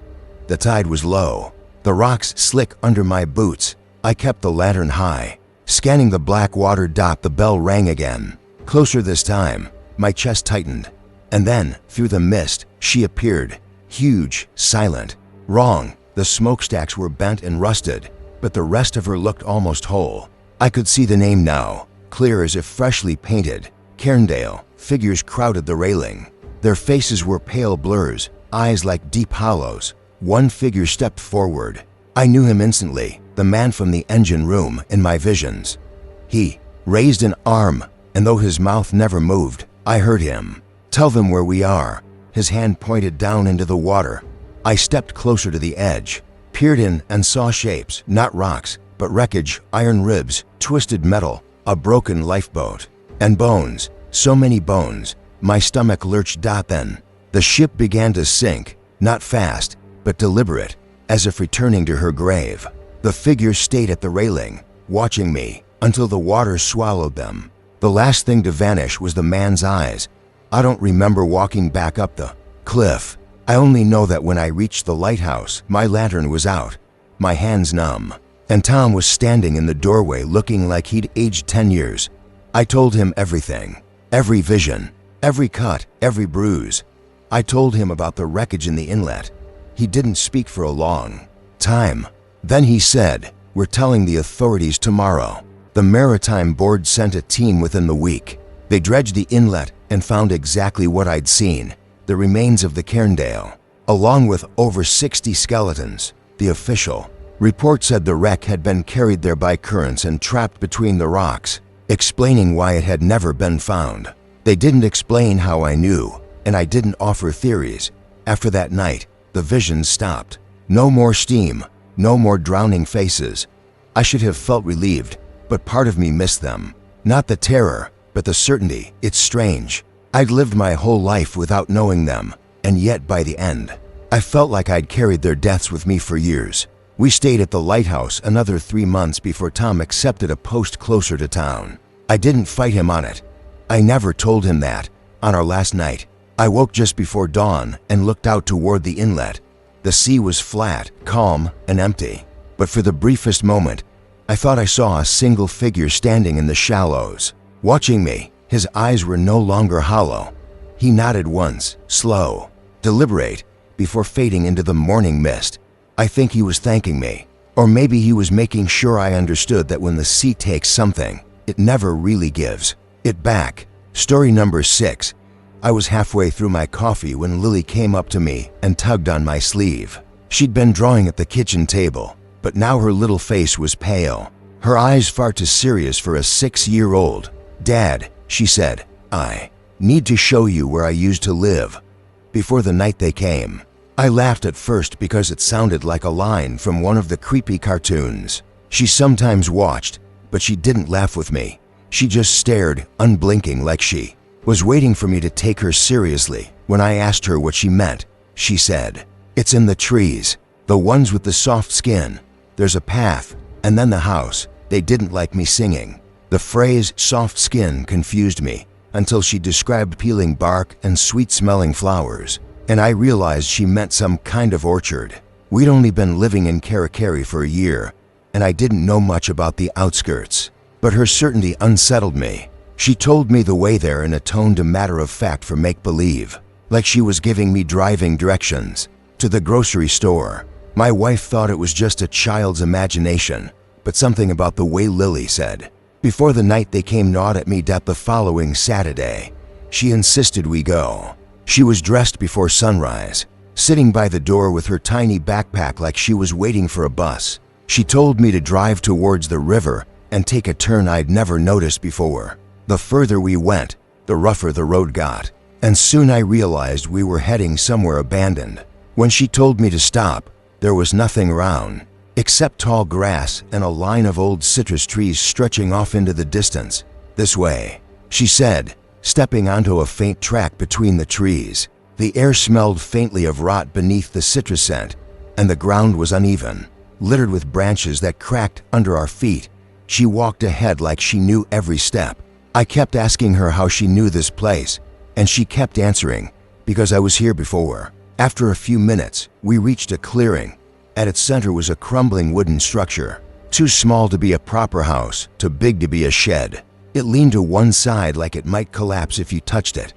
The tide was low, the rocks slick under my boots. I kept the lantern high, scanning the black water. The bell rang again, closer this time. My chest tightened, and then, through the mist, she appeared, huge, silent. Wrong, the smokestacks were bent and rusted, but the rest of her looked almost whole. I could see the name now, clear as if freshly painted. Cairndale. Figures crowded the railing. Their faces were pale blurs, eyes like deep hollows. One figure stepped forward. I knew him instantly, the man from the engine room in my visions. He raised an arm, and though his mouth never moved, I heard him. "Tell them where we are." His hand pointed down into the water. I stepped closer to the edge, peered in and saw shapes, not rocks, but wreckage, iron ribs, twisted metal, a broken lifeboat, and bones, so many bones. My stomach lurched. Then the ship began to sink, not fast, but deliberate, as if returning to her grave. The figures stayed at the railing, watching me, until the water swallowed them. The last thing to vanish was the man's eyes. I don't remember walking back up the cliff. I only know that when I reached the lighthouse, my lantern was out, my hands numb, and Tom was standing in the doorway looking like he'd aged 10 years. I told him everything, every vision, every cut, every bruise. I told him about the wreckage in the inlet. He didn't speak for a long time. Then he said, "We're telling the authorities tomorrow." The Maritime Board sent a team within the week. They dredged the inlet and found exactly what I'd seen, the remains of the Cairndale, along with over 60 skeletons. The official report said the wreck had been carried there by currents and trapped between the rocks, explaining why it had never been found. They didn't explain how I knew, and I didn't offer theories. After that night, the visions stopped. No more steam, no more drowning faces. I should have felt relieved, but part of me missed them. Not the terror, but the certainty. It's strange. I'd lived my whole life without knowing them, and yet by the end, I felt like I'd carried their deaths with me for years. We stayed at the lighthouse another 3 months before Tom accepted a post closer to town. I didn't fight him on it. I never told him that. On our last night, I woke just before dawn and looked out toward the inlet. The sea was flat, calm, and empty. But for the briefest moment, I thought I saw a single figure standing in the shallows, watching me. His eyes were no longer hollow. He nodded once, slow, deliberate, before fading into the morning mist. I think he was thanking me. Or maybe he was making sure I understood that when the sea takes something, it never really gives it back. Story number 6. I was halfway through my coffee when Lily came up to me and tugged on my sleeve. She'd been drawing at the kitchen table, but now her little face was pale, her eyes far too serious for a 6-year-old. "Dad," she said, "I need to show you where I used to live before the night they came." I laughed at first because it sounded like a line from one of the creepy cartoons she sometimes watched, but she didn't laugh with me. She just stared, unblinking, like she was waiting for me to take her seriously. When I asked her what she meant, she said, "It's in the trees, the ones with the soft skin. There's a path, and then the house." They didn't like me singing. The phrase soft skin confused me until she described peeling bark and sweet-smelling flowers, and I realized she meant some kind of orchard. We'd only been living in Karakari for a year, and I didn't know much about the outskirts, but her certainty unsettled me. She told me the way there in a tone to matter-of-fact for make-believe, like she was giving me driving directions to the grocery store. My wife thought it was just a child's imagination, but something about the way Lily said before the night they came gnawed at me that the following Saturday she insisted we go. She was dressed before sunrise, sitting by the door with her tiny backpack like she was waiting for a bus. She told me to drive towards the river and take a turn I'd never noticed before. The further we went, the rougher the road got, and soon I realized we were heading somewhere abandoned. When she told me to stop, there was nothing around, except tall grass and a line of old citrus trees stretching off into the distance. "This way," she said, stepping onto a faint track between the trees. The air smelled faintly of rot beneath the citrus scent, and the ground was uneven, littered with branches that cracked under our feet. She walked ahead like she knew every step. I kept asking her how she knew this place, and she kept answering, "Because I was here before." After a few minutes, we reached a clearing. At its center was a crumbling wooden structure, too small to be a proper house, too big to be a shed. It leaned to one side like it might collapse if you touched it.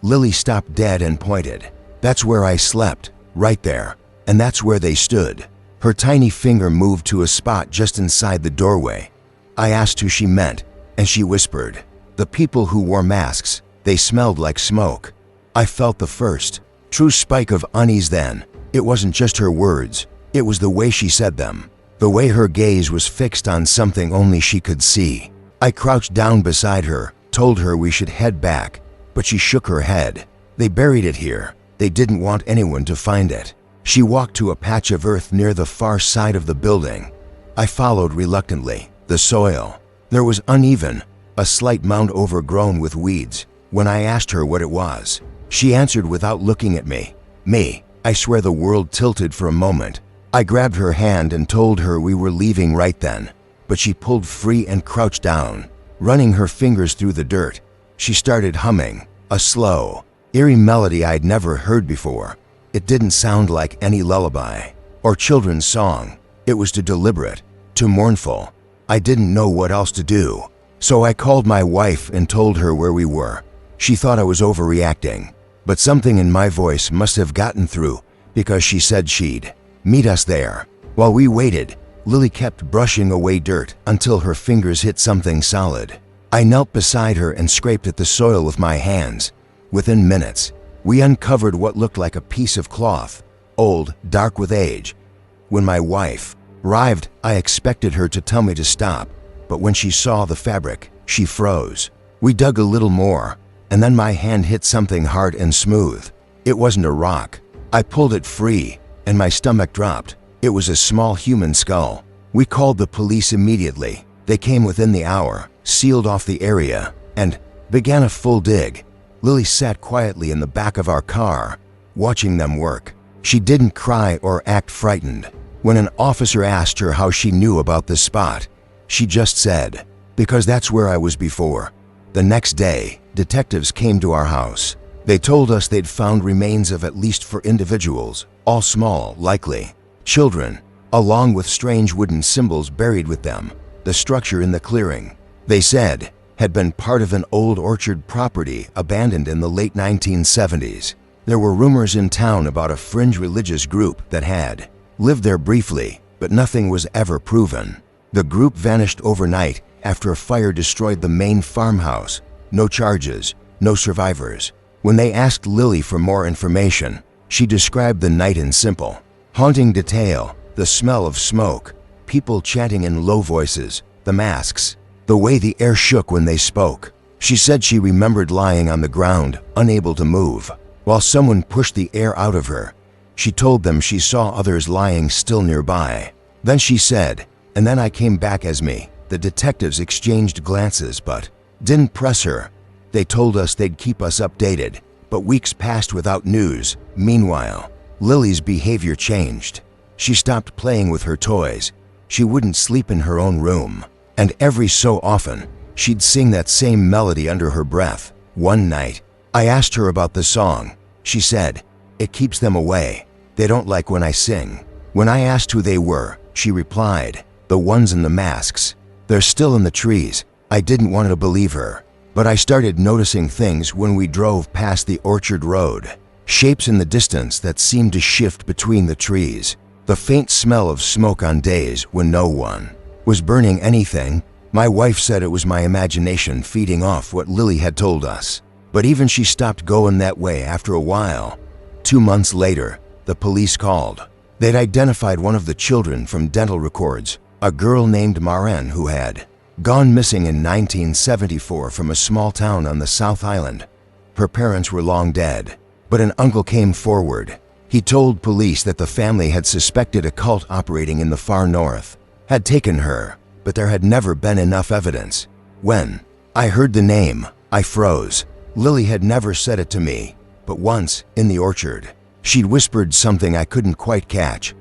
Lily stopped dead and pointed. "That's where I slept, right there, and that's where they stood." Her tiny finger moved to a spot just inside the doorway. I asked who she meant, and she whispered, "The people who wore masks. They smelled like smoke." I felt the first true spike of unease then. It wasn't just her words, it was the way she said them, the way her gaze was fixed on something only she could see. I crouched down beside her, told her we should head back, but she shook her head. "They buried it here. They didn't want anyone to find it." She walked to a patch of earth near the far side of the building. I followed reluctantly. The soil there was uneven, a slight mound overgrown with weeds. When I asked her what it was, she answered without looking at me. "Me." I swear the world tilted for a moment. I grabbed her hand and told her we were leaving right then, but she pulled free and crouched down, running her fingers through the dirt. She started humming, a slow, eerie melody I'd never heard before. It didn't sound like any lullaby or children's song. It was too deliberate, too mournful. I didn't know what else to do, so I called my wife and told her where we were. She thought I was overreacting, but something in my voice must have gotten through because she said she'd meet us there. While we waited, Lily kept brushing away dirt until her fingers hit something solid. I knelt beside her and scraped at the soil with my hands. Within minutes, we uncovered what looked like a piece of cloth, old, dark with age. When my wife arrived, I expected her to tell me to stop, but when she saw the fabric, she froze. We dug a little more, and then my hand hit something hard and smooth. It wasn't a rock. I pulled it free, and my stomach dropped. It was a small human skull. We called the police immediately. They came within the hour, sealed off the area, and began a full dig. Lily sat quietly in the back of our car, watching them work. She didn't cry or act frightened. When an officer asked her how she knew about this spot, she just said, "Because that's where I was before." The next day, detectives came to our house. They told us they'd found remains of at least 4 individuals, all small, likely children, along with strange wooden symbols buried with them. The structure in the clearing, they said, had been part of an old orchard property abandoned in the late 1970s. There were rumors in town about a fringe religious group that had lived there briefly, but nothing was ever proven. The group vanished overnight after a fire destroyed the main farmhouse. No charges, no survivors. When they asked Lily for more information, she described the night in simple, haunting detail: the smell of smoke, people chanting in low voices, the masks, the way the air shook when they spoke. She said she remembered lying on the ground, unable to move, while someone pushed the air out of her. She told them she saw others lying still nearby. Then she said, "And then I came back as me." The detectives exchanged glances but didn't press her. They told us they'd keep us updated, but weeks passed without news. Meanwhile, Lily's behavior changed. She stopped playing with her toys. She wouldn't sleep in her own room. And every so often, she'd sing that same melody under her breath. One night, I asked her about the song. She said, "It keeps them away. They don't like when I sing." When I asked who they were, she replied, "The ones in the masks. They're still in the trees." I didn't want to believe her, but I started noticing things when we drove past the orchard road. Shapes in the distance that seemed to shift between the trees. The faint smell of smoke on days when no one was burning anything. My wife said it was my imagination feeding off what Lily had told us. But even she stopped going that way after a while. 2 months later, the police called. They'd identified one of the children from dental records, a girl named Maren who had gone missing in 1974 from a small town on the South Island. Her parents were long dead, but an uncle came forward. He told police that the family had suspected a cult operating in the far north had taken her, but there had never been enough evidence. When I heard the name, I froze. Lily had never said it to me, but once, in the orchard, she'd whispered something I couldn't quite catch.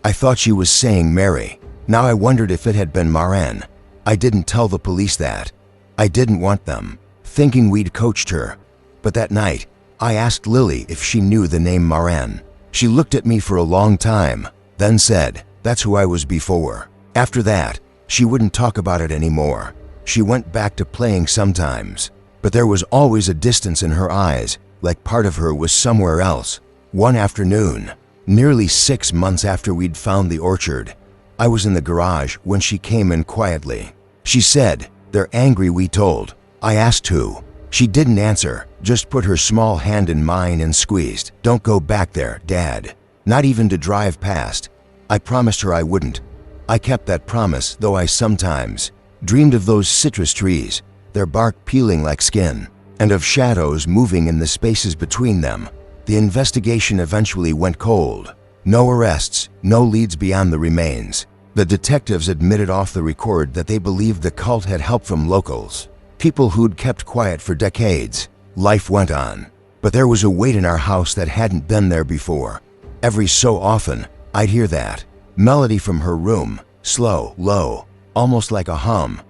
I thought she was saying Mary. Now I wondered if it had been Maren. I didn't tell the police that. I didn't want them thinking we'd coached her. But that night, I asked Lily if she knew the name Maren. She looked at me for a long time, then said, "That's who I was before." After that, she wouldn't talk about it anymore. She went back to playing sometimes, but there was always a distance in her eyes, like part of her was somewhere else. One afternoon, nearly 6 months after we'd found the orchard, I was in the garage when she came in quietly. She said, "They're angry," we told. I asked who. She didn't answer, just put her small hand in mine and squeezed. "Don't go back there, Dad." Not even to drive past. I promised her I wouldn't. I kept that promise, though I sometimes dreamed of those citrus trees, their bark peeling like skin, and of shadows moving in the spaces between them. The investigation eventually went cold. No arrests, no leads beyond the remains. The detectives admitted off the record that they believed the cult had help from locals, people who'd kept quiet for decades. Life went on, but there was a weight in our house that hadn't been there before. Every so often, I'd hear that melody from her room, slow, low, almost like a hum.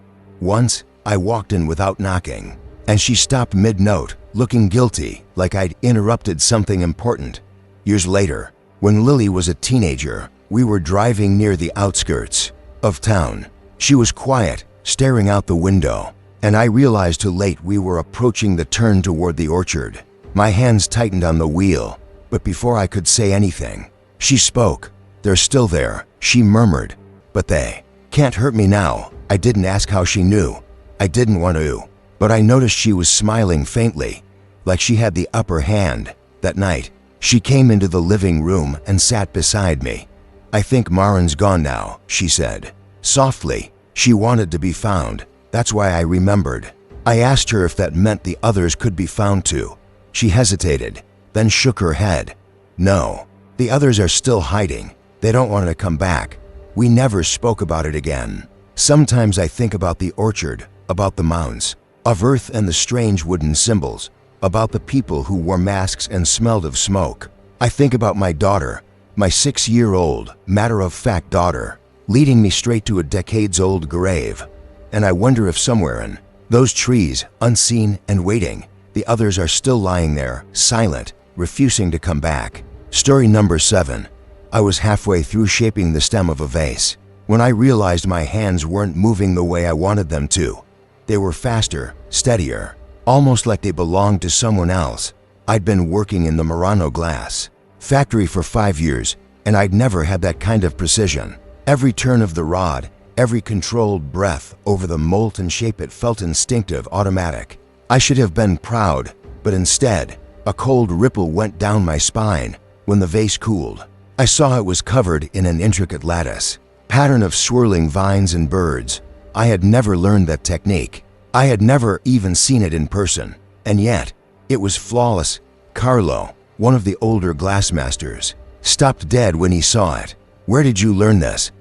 Once, I walked in without knocking, and she stopped mid-note, looking guilty, like I'd interrupted something important. Years later, when Lily was a teenager, we were driving near the outskirts of town. She was quiet, staring out the window, and I realized too late we were approaching the turn toward the orchard. My hands tightened on the wheel, but before I could say anything, she spoke. "They're still there," she murmured, "but they can't hurt me now." I didn't ask how she knew. I didn't want to, but I noticed she was smiling faintly, like she had the upper hand. That night, she came into the living room and sat beside me. "I think Maren's gone now," she said. Softly, she wanted to be found. That's why I remembered. I asked her if that meant the others could be found too. She hesitated, then shook her head. "No, the others are still hiding. They don't want to come back." We never spoke about it again. Sometimes I think about the orchard, about the mounds of earth and the strange wooden symbols, about the people who wore masks and smelled of smoke. I think about my daughter, my 6-year-old, matter-of-fact daughter, leading me straight to a decades-old grave. And I wonder if somewhere in those trees, unseen and waiting, the others are still lying there, silent, refusing to come back. Story number 7. I was halfway through shaping the stem of a vase when I realized my hands weren't moving the way I wanted them to. They were faster, steadier, almost like they belonged to someone else. I'd been working in the Murano glass factory for 5 years, and I'd never had that kind of precision. Every turn of the rod, every controlled breath over the molten shape, it felt instinctive, automatic. I should have been proud, but instead, a cold ripple went down my spine when the vase cooled. I saw it was covered in an intricate lattice pattern of swirling vines and birds. I had never learned that technique. I had never even seen it in person, and yet, it was flawless. Carlo, one of the older glassmasters, stopped dead when he saw it. "Where did you learn this?"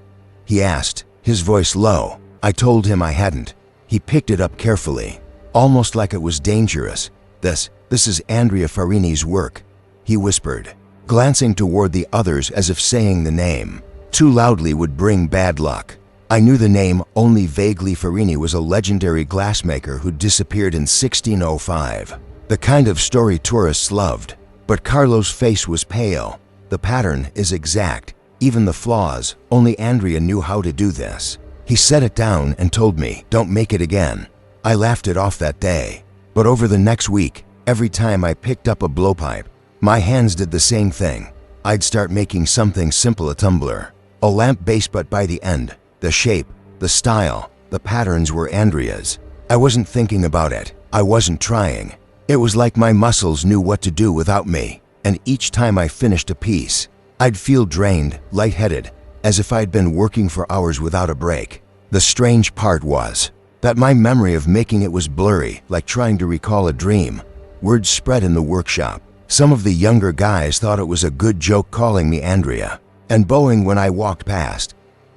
he asked, his voice low. I told him I hadn't. He picked it up carefully, almost like it was dangerous. This is Andrea Farini's work," he whispered, glancing toward the others as if saying the name too loudly would bring bad luck. I knew the name only vaguely. Farini was a legendary glassmaker who disappeared in 1605. The kind of story tourists loved. But Carlo's face was pale. "The pattern is exact, even the flaws. Only Andrea knew how to do this." He set it down and told me, "Don't make it again." I laughed it off that day. But over the next week, every time I picked up a blowpipe, my hands did the same thing. I'd start making something simple, a tumbler, a lamp base, but by the end, the shape, the style, the patterns were Andrea's. I wasn't thinking about it. I wasn't trying. It was like my muscles knew what to do without me, and each time I finished a piece, I'd feel drained, lightheaded, as if I'd been working for hours without a break. The strange part was that my memory of making it was blurry, like trying to recall a dream. Word spread in the workshop. Some of the younger guys thought it was a good joke calling me Andrea and bowing when I walked past,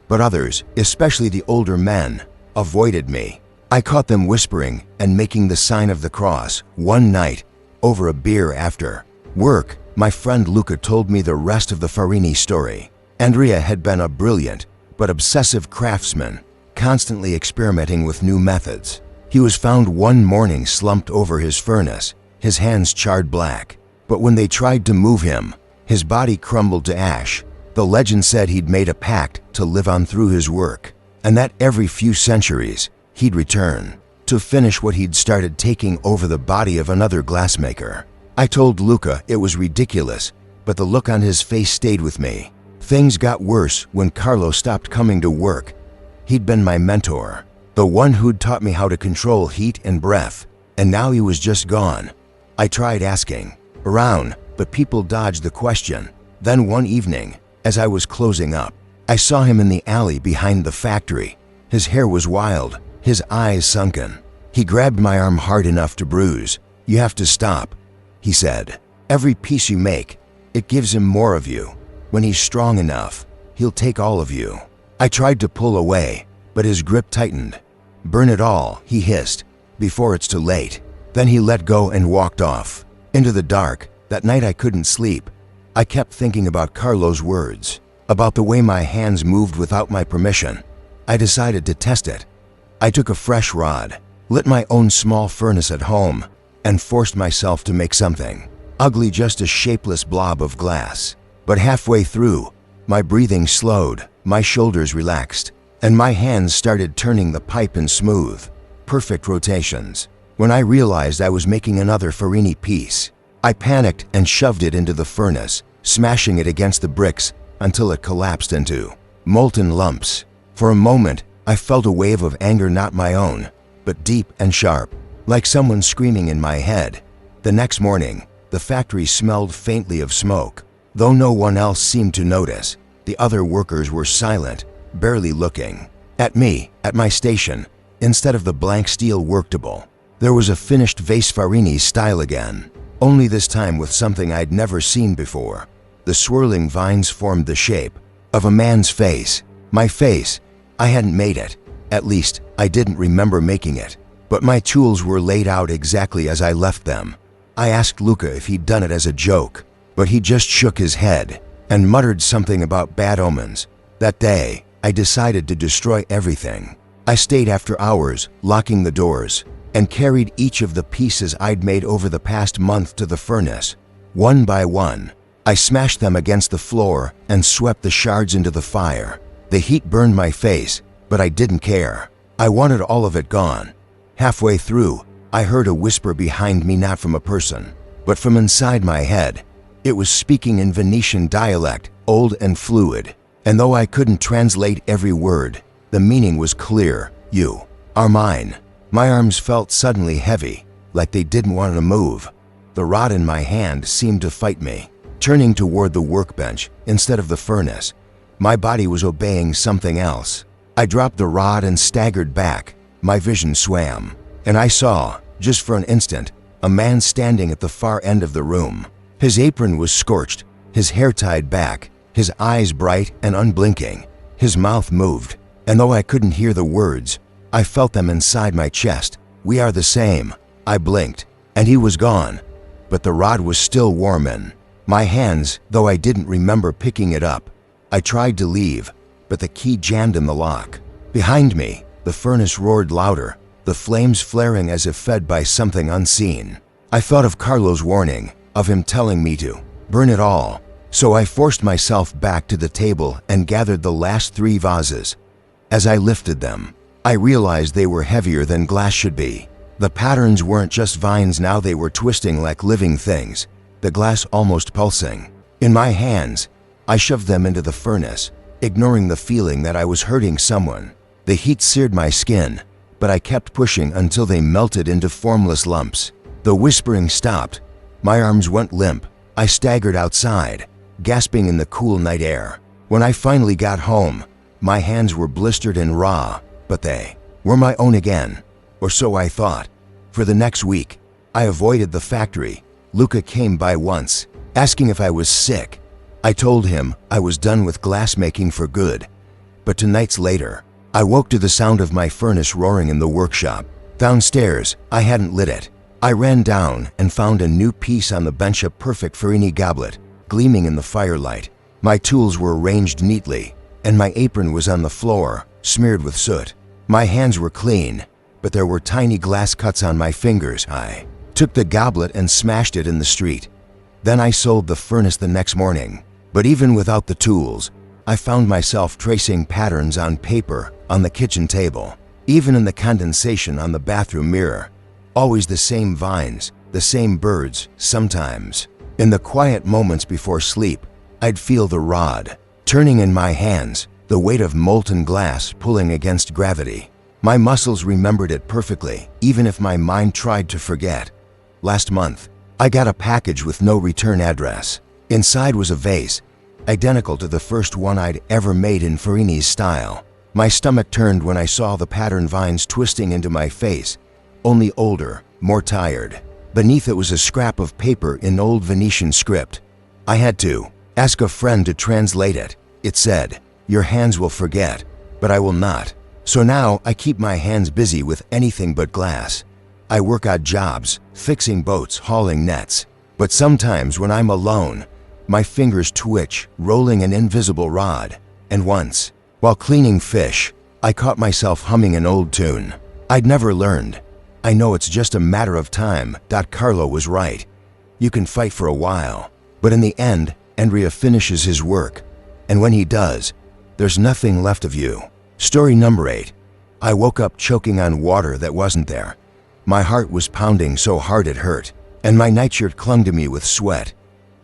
but others, especially the older men, avoided me. I caught them whispering and making the sign of the cross. One night, over a beer after work, my friend Luca told me the rest of the Farini story. Andrea had been a brilliant but obsessive craftsman, constantly experimenting with new methods. He was found one morning slumped over his furnace, his hands charred black. But when they tried to move him, his body crumbled to ash. The legend said he'd made a pact to live on through his work, and that every few centuries, he'd return to finish what he'd started, taking over the body of another glassmaker. I told Luca it was ridiculous, but the look on his face stayed with me. Things got worse when Carlo stopped coming to work. He'd been my mentor, the one who'd taught me how to control heat and breath, and now he was just gone. I tried asking around, but people dodged the question. Then one evening, as I was closing up, I saw him in the alley behind the factory. His hair was wild, his eyes sunken. He grabbed my arm hard enough to bruise. "You have to stop," he said. "Every piece you make, it gives him more of you. When he's strong enough, he'll take all of you." I tried to pull away, but his grip tightened. "Burn it all," he hissed, "before it's too late." Then he let go and walked off into the dark. That night I couldn't sleep. I kept thinking about Carlo's words, about the way my hands moved without my permission. I decided to test it. I took a fresh rod, lit my own small furnace at home, and forced myself to make something ugly, just a shapeless blob of glass. But halfway through, my breathing slowed, my shoulders relaxed, and my hands started turning the pipe in smooth, perfect rotations. When I realized I was making another Farini piece, I panicked and shoved it into the furnace, smashing it against the bricks until it collapsed into molten lumps. For a moment, I felt a wave of anger, not my own, but deep and sharp, like someone screaming in my head. The next morning, the factory smelled faintly of smoke. Though no one else seemed to notice, the other workers were silent, barely looking at me, at my station. Instead of the blank steel worktable, there was a finished vase, Farini style again, only this time with something I'd never seen before. The swirling vines formed the shape of a man's face. My face. I hadn't made it. At least, I didn't remember making it. But my tools were laid out exactly as I left them. I asked Luca if he'd done it as a joke, but he just shook his head and muttered something about bad omens. That day, I decided to destroy everything. I stayed after hours, locking the doors, and carried each of the pieces I'd made over the past month to the furnace. One by one, I smashed them against the floor and swept the shards into the fire. The heat burned my face, but I didn't care. I wanted all of it gone. Halfway through, I heard a whisper behind me, not from a person, but from inside my head. It was speaking in Venetian dialect, old and fluid, and though I couldn't translate every word, the meaning was clear. You are mine. My arms felt suddenly heavy, like they didn't want to move. The rod in my hand seemed to fight me. Turning toward the workbench instead of the furnace, my body was obeying something else. I dropped the rod and staggered back. My vision swam, and I saw, just for an instant, a man standing at the far end of the room. His apron was scorched, his hair tied back, his eyes bright and unblinking. His mouth moved, and though I couldn't hear the words, I felt them inside my chest. "We are the same." I blinked, and he was gone, but the rod was still warm in my hands, though I didn't remember picking it up. I tried to leave, but the key jammed in the lock. Behind me, the furnace roared louder, the flames flaring as if fed by something unseen. I thought of Carlo's warning, of him telling me to burn it all. So I forced myself back to the table and gathered the last 3 vases. As I lifted them, I realized they were heavier than glass should be. The patterns weren't just vines now, they were twisting like living things, the glass almost pulsing. In my hands, I shoved them into the furnace, ignoring the feeling that I was hurting someone. The heat seared my skin, but I kept pushing until they melted into formless lumps. The whispering stopped. My arms went limp. I staggered outside, gasping in the cool night air. When I finally got home, my hands were blistered and raw, but they were my own again, or so I thought. For the next week, I avoided the factory. Luca came by once, asking if I was sick. I told him I was done with glassmaking for good. But 2 nights later, I woke to the sound of my furnace roaring in the workshop. Downstairs, I hadn't lit it. I ran down and found a new piece on the bench, a perfect Farini goblet, gleaming in the firelight. My tools were arranged neatly, and my apron was on the floor, smeared with soot. My hands were clean, but there were tiny glass cuts on my fingers. I took the goblet and smashed it in the street. Then I sold the furnace the next morning. But even without the tools, I found myself tracing patterns on paper on the kitchen table, even in the condensation on the bathroom mirror. Always the same vines, the same birds, sometimes. In the quiet moments before sleep, I'd feel the rod turning in my hands, the weight of molten glass pulling against gravity. My muscles remembered it perfectly, even if my mind tried to forget. Last month, I got a package with no return address. Inside was a vase, identical to the first one I'd ever made in Farini's style. My stomach turned when I saw the pattern vines twisting into my face, only older, more tired. Beneath it was a scrap of paper in old Venetian script. I had to ask a friend to translate it. It said, "Your hands will forget, but I will not." So now I keep my hands busy with anything but glass. I work odd jobs, fixing boats, hauling nets. But sometimes when I'm alone, my fingers twitch, rolling an invisible rod. And once, while cleaning fish, I caught myself humming an old tune I'd never learned. I know it's just a matter of time. Carlo was right. You can fight for a while, but in the end, Andrea finishes his work. And when he does, there's nothing left of you. Story number 8. I woke up choking on water that wasn't there. My heart was pounding so hard it hurt, and my nightshirt clung to me with sweat.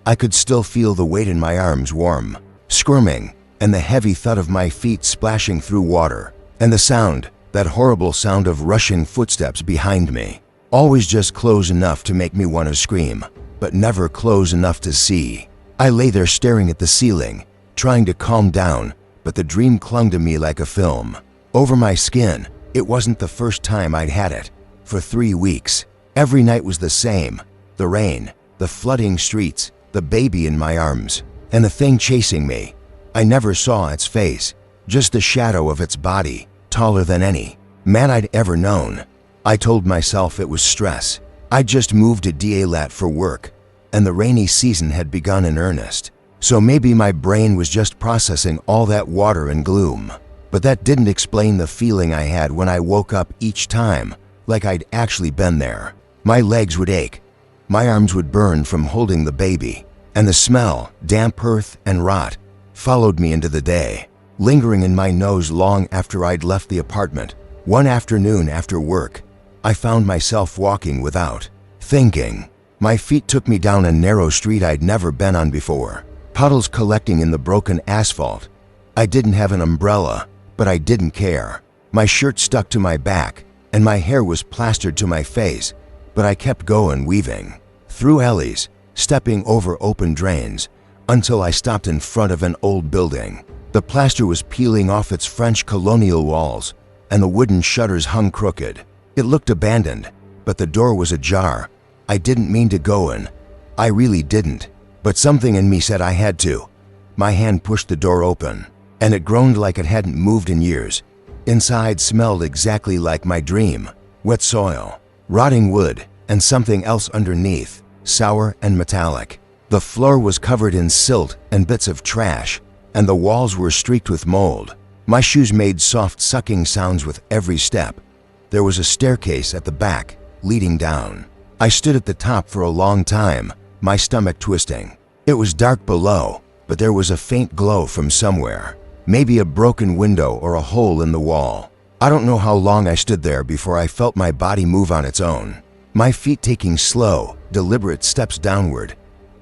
I could still feel the weight in my arms warm, squirming, and the heavy thud of my feet splashing through water, and the sound, that horrible sound of rushing footsteps behind me. Always just close enough to make me want to scream, but never close enough to see. I lay there staring at the ceiling, trying to calm down, but the dream clung to me like a film. Over my skin, it wasn't the first time I'd had it. For 3 weeks, every night was the same. The rain, the flooding streets, the baby in my arms, and the thing chasing me. I never saw its face, just the shadow of its body, taller than any man I'd ever known. I told myself it was stress. I'd just moved to Dielat for work, and the rainy season had begun in earnest. So maybe my brain was just processing all that water and gloom. But that didn't explain the feeling I had when I woke up each time, like I'd actually been there. My legs would ache, my arms would burn from holding the baby, and the smell, damp earth and rot, followed me into the day, lingering in my nose long after I'd left the apartment. One afternoon after work, I found myself walking without thinking. My feet took me down a narrow street I'd never been on before, puddles collecting in the broken asphalt. I didn't have an umbrella, but I didn't care. My shirt stuck to my back, and my hair was plastered to my face, but I kept going, weaving through alleys, stepping over open drains, until I stopped in front of an old building. The plaster was peeling off its French colonial walls, and the wooden shutters hung crooked. It looked abandoned, but the door was ajar. I didn't mean to go in. I really didn't, but something in me said I had to. My hand pushed the door open, and it groaned like it hadn't moved in years. Inside smelled exactly like my dream: wet soil, rotting wood, and something else underneath, sour and metallic. The floor was covered in silt and bits of trash, and the walls were streaked with mold. My shoes made soft sucking sounds with every step. There was a staircase at the back, leading down. I stood at the top for a long time, my stomach twisting. It was dark below, but there was a faint glow from somewhere. Maybe a broken window or a hole in the wall. I don't know how long I stood there before I felt my body move on its own. My feet taking slow, deliberate steps downward.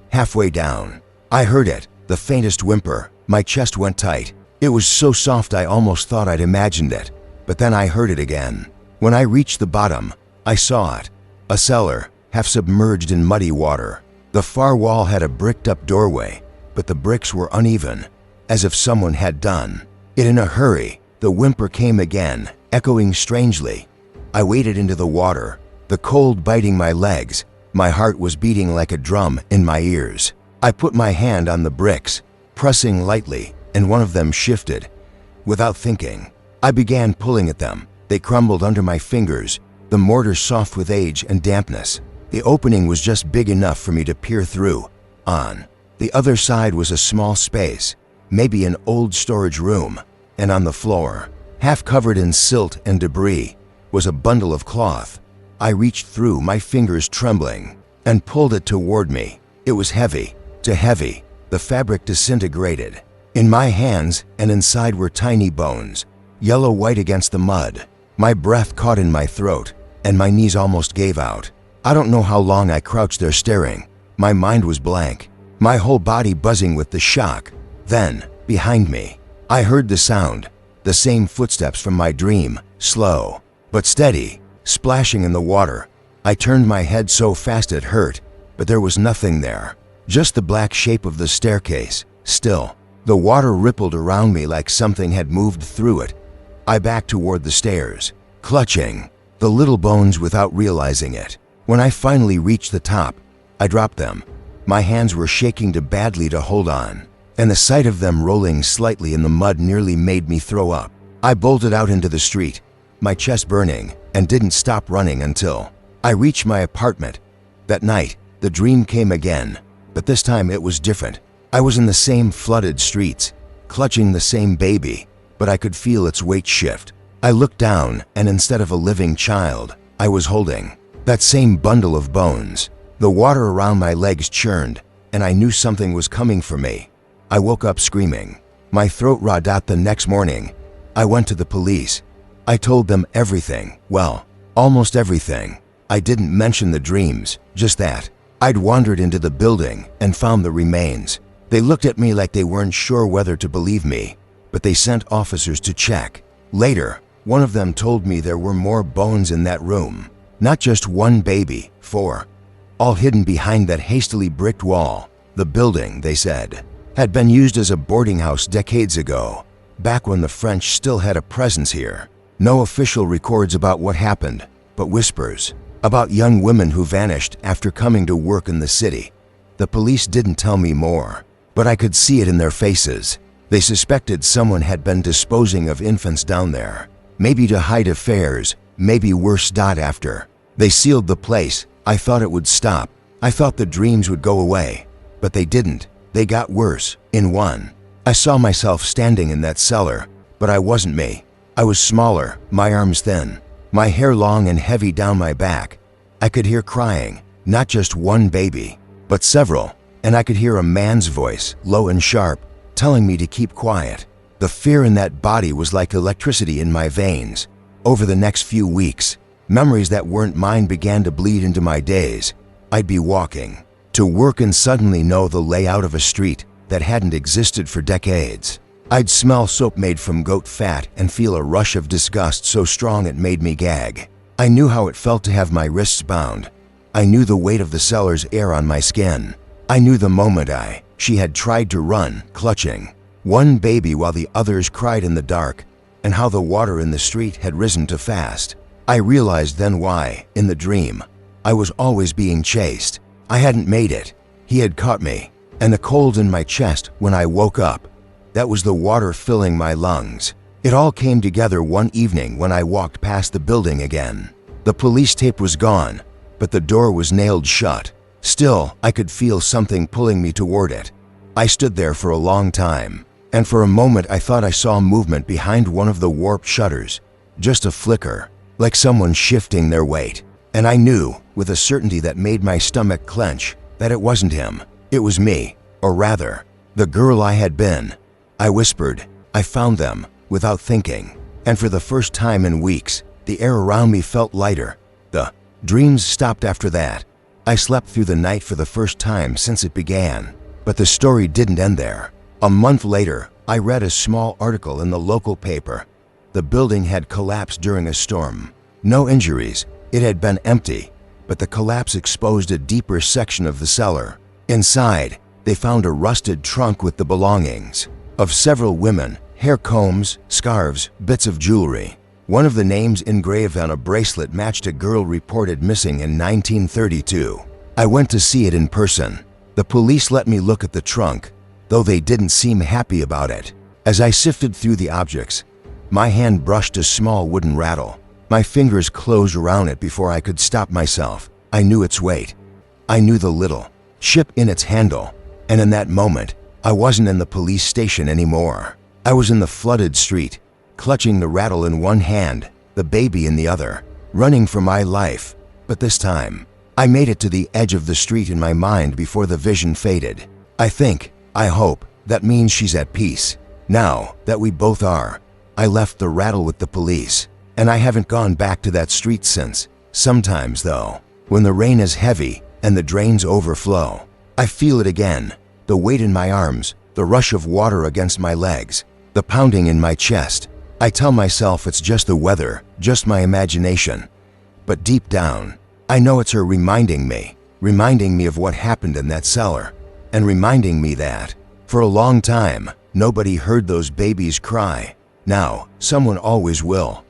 Halfway down, I heard it, the faintest whimper. My chest went tight. It was so soft I almost thought I'd imagined it, but then I heard it again. When I reached the bottom, I saw it. A cellar, half submerged in muddy water. The far wall had a bricked-up doorway, but the bricks were uneven, as if someone had done it in a hurry. The whimper came again, echoing strangely. I waded into the water, the cold biting my legs. My heart was beating like a drum in my ears. I put my hand on the bricks, pressing lightly, and one of them shifted. Without thinking, I began pulling at them. They crumbled under my fingers, the mortar soft with age and dampness. The opening was just big enough for me to peer through. On the other side was a small space, maybe an old storage room, and on the floor, half covered in silt and debris, was a bundle of cloth. I reached through, my fingers trembling, and pulled it toward me. It was heavy, too heavy. The fabric disintegrated. In my hands and inside were tiny bones, yellow-white against the mud. My breath caught in my throat, and my knees almost gave out. I don't know how long I crouched there staring. My mind was blank, my whole body buzzing with the shock. Then, behind me, I heard the sound, the same footsteps from my dream, slow but steady, splashing in the water. I turned my head so fast it hurt, but there was nothing there. Just the black shape of the staircase, still. The water rippled around me like something had moved through it. I backed toward the stairs, clutching the little bones without realizing it. When I finally reached the top, I dropped them. My hands were shaking too badly to hold on, and the sight of them rolling slightly in the mud nearly made me throw up. I bolted out into the street, my chest burning, and didn't stop running until I reached my apartment. That night, the dream came again, but this time it was different. I was in the same flooded streets, clutching the same baby, but I could feel its weight shift. I looked down, and instead of a living child, I was holding that same bundle of bones. The water around my legs churned, and I knew something was coming for me. I woke up screaming, my throat raw. The next morning, I went to the police. I told them everything, well, almost everything. I didn't mention the dreams, just that I'd wandered into the building and found the remains. They looked at me like they weren't sure whether to believe me, but they sent officers to check. Later, one of them told me there were more bones in that room. Not just one baby, 4. All hidden behind that hastily bricked wall. The building, they said, had been used as a boarding house decades ago, back when the French still had a presence here. No official records about what happened, but whispers about young women who vanished after coming to work in the city. The police didn't tell me more, but I could see it in their faces. They suspected someone had been disposing of infants down there, maybe to hide affairs, maybe worse. After they sealed the place, I thought it would stop. I thought the dreams would go away, but they didn't. They got worse. In one, I saw myself standing in that cellar, but I wasn't me. I was smaller, my arms thin, my hair long and heavy down my back. I could hear crying, not just one baby, but several, and I could hear a man's voice, low and sharp, telling me to keep quiet. The fear in that body was like electricity in my veins. Over the next few weeks, Memories that weren't mine began to bleed into my days. I'd be walking to work and suddenly know the layout of a street that hadn't existed for decades. I'd smell soap made from goat fat and feel a rush of disgust so strong it made me gag. I knew how it felt to have my wrists bound. I knew the weight of the cellar's air on my skin. I knew the moment she had tried to run, clutching one baby while the others cried in the dark, and how the water in the street had risen too fast. I realized then why, in the dream, I was always being chased. I hadn't made it. He had caught me, and the cold in my chest when I woke up, that was the water filling my lungs. It all came together one evening when I walked past the building again. The police tape was gone, but the door was nailed shut. Still, I could feel something pulling me toward it. I stood there for a long time, and for a moment I thought I saw movement behind one of the warped shutters. Just a flicker, like someone shifting their weight. And I knew, with a certainty that made my stomach clench, that it wasn't him. It was me, or rather, the girl I had been. I whispered, "I found them," without thinking. And for the first time in weeks, the air around me felt lighter. The dreams stopped after that. I slept through the night for the first time since it began. But the story didn't end there. A month later, I read a small article in the local paper. The building had collapsed during a storm. No injuries. It had been empty, but the collapse exposed a deeper section of the cellar. Inside, they found a rusted trunk with the belongings of several women, hair combs, scarves, bits of jewelry. One of the names engraved on a bracelet matched a girl reported missing in 1932. I went to see it in person. The police let me look at the trunk, though they didn't seem happy about it. As I sifted through the objects, my hand brushed a small wooden rattle. My fingers closed around it before I could stop myself. I knew its weight. I knew the little chip in its handle. And in that moment, I wasn't in the police station anymore. I was in the flooded street, clutching the rattle in one hand, the baby in the other, running for my life. But this time, I made it to the edge of the street in my mind before the vision faded. I hope, that means she's at peace. Now that we both are. I left the rattle with the police, and I haven't gone back to that street since. Sometimes, though, when the rain is heavy and the drains overflow, I feel it again. The weight in my arms, the rush of water against my legs, the pounding in my chest. I tell myself it's just the weather, just my imagination. But deep down, I know it's her reminding me of what happened in that cellar, and reminding me that, for a long time, nobody heard those babies cry. Now, someone always will.